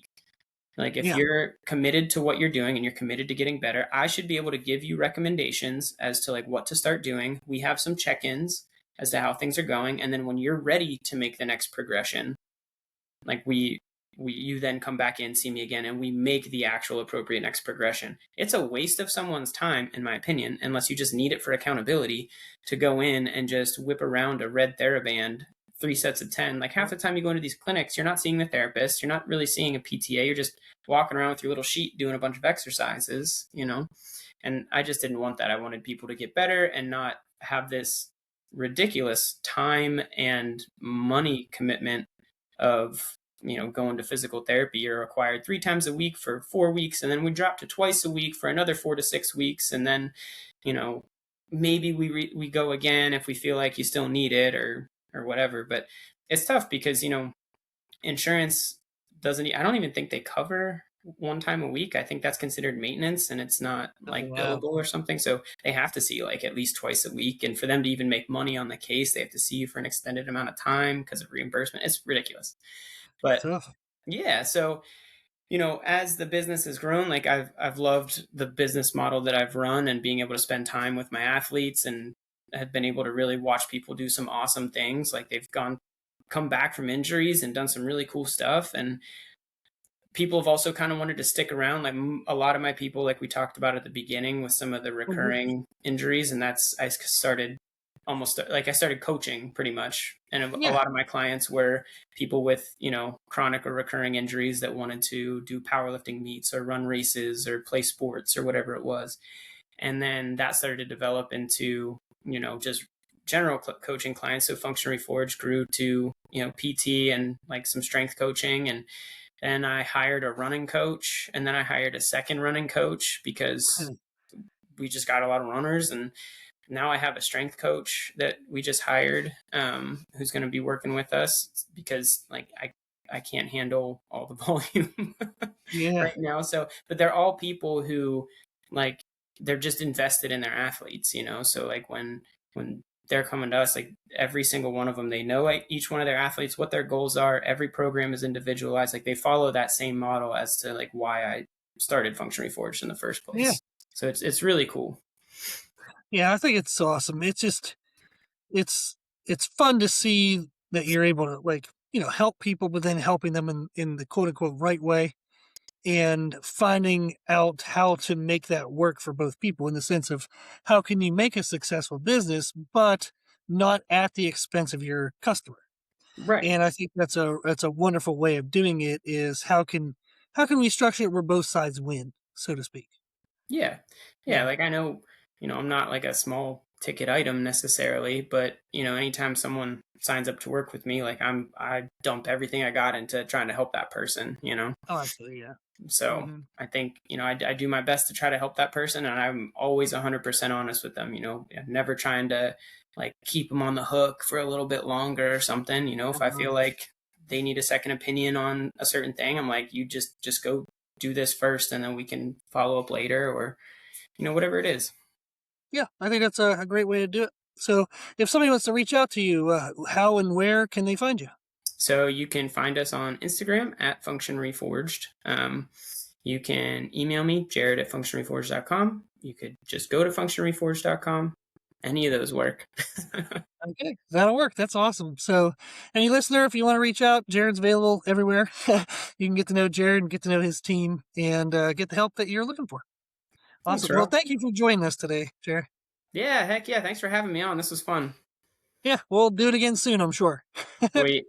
Like if Yeah. you're committed to what you're doing and you're committed to getting better, I should be able to give you recommendations as to like what to start doing. We have some check-ins as to how things are going, and then when you're ready to make the next progression, like you then come back in, see me again, and we make the actual appropriate next progression. It's a waste of someone's time, in my opinion, unless you just need it for accountability, to go in and just whip around a red TheraBand 3 sets of 10. Like half the time you go into these clinics, you're not seeing the therapist, you're not really seeing a PTA, you're just walking around with your little sheet doing a bunch of exercises. And I just didn't want that. I wanted people to get better and not have this ridiculous time and money commitment of going to physical therapy. You're required 3 times a week for 4 weeks, and then we drop to twice a week for another 4 to 6 weeks, and then you know maybe we go again if we feel like you still need it or whatever. But it's tough because insurance doesn't, I don't even think they cover 1 time a week. I think that's considered maintenance and it's not Oh, like wow. billable or something. So they have to see you like at least twice a week. And for them to even make money on the case, they have to see you for an extended amount of time because of reimbursement. It's ridiculous. But Tough. yeah, so as the business has grown, like I've loved the business model that I've run and being able to spend time with my athletes, and have been able to really watch people do some awesome things. Like they've come back from injuries and done some really cool stuff. And people have also kind of wanted to stick around. Like a lot of my people, like we talked about at the beginning with some of the Mhm. recurring injuries, and I started almost like I started coaching pretty much. And a Yeah. lot of my clients were people with, chronic or recurring injuries that wanted to do powerlifting meets or run races or play sports or whatever it was. And then that started to develop into, just general coaching clients. So Functionally Forge grew to, PT and like some strength coaching. And then I hired a running coach, and then I hired a second running coach because Mm. we just got a lot of runners. And now I have a strength coach that we just hired, who's going to be working with us because like I can't handle all the volume Yeah. right now. So, but they're all people who like they're just invested in their athletes. So like when they're coming to us, like every single one of them, they know like each one of their athletes, what their goals are. Every program is individualized. Like they follow that same model as to like why I started Functionally Forged in the first Yeah. place. So it's really cool. Yeah. I think it's awesome. It's just, it's, it's fun to see that you're able to like, help people, but then helping them in the quote unquote right way, and finding out how to make that work for both people in the sense of how can you make a successful business, but not at the expense of your customer. Right. And I think that's a wonderful way of doing it is how can we structure it where both sides win, so to speak. Yeah. Yeah. Yeah. Like I know, I'm not like a small ticket item necessarily, but anytime someone signs up to work with me, like I dump everything I got into trying to help that person. Oh, absolutely, yeah. So Hmm. I think, I do my best to try to help that person, and I'm always 100% honest with them. I'm never trying to like keep them on the hook for a little bit longer or something. If I feel like they need a second opinion on a certain thing, I'm like, you just go do this first, and then we can follow up later, or whatever it is. Yeah, I think that's a great way to do it. So, if somebody wants to reach out to you, how and where can they find you? So you can find us on Instagram at Function Reforged. You can email me, Jared at functionreforged.com. You could just go to functionreforged.com. Any of those work. Okay, that'll work. That's awesome. So, any listener, if you want to reach out, Jared's available everywhere. You can get to know Jared and get to know his team and get the help that you're looking for. Thanks, Awesome. Well, Ro. thank you for joining us today, Jared. Yeah, heck yeah. Thanks for having me on. This was fun. Yeah, we'll do it again soon, I'm sure. Sweet.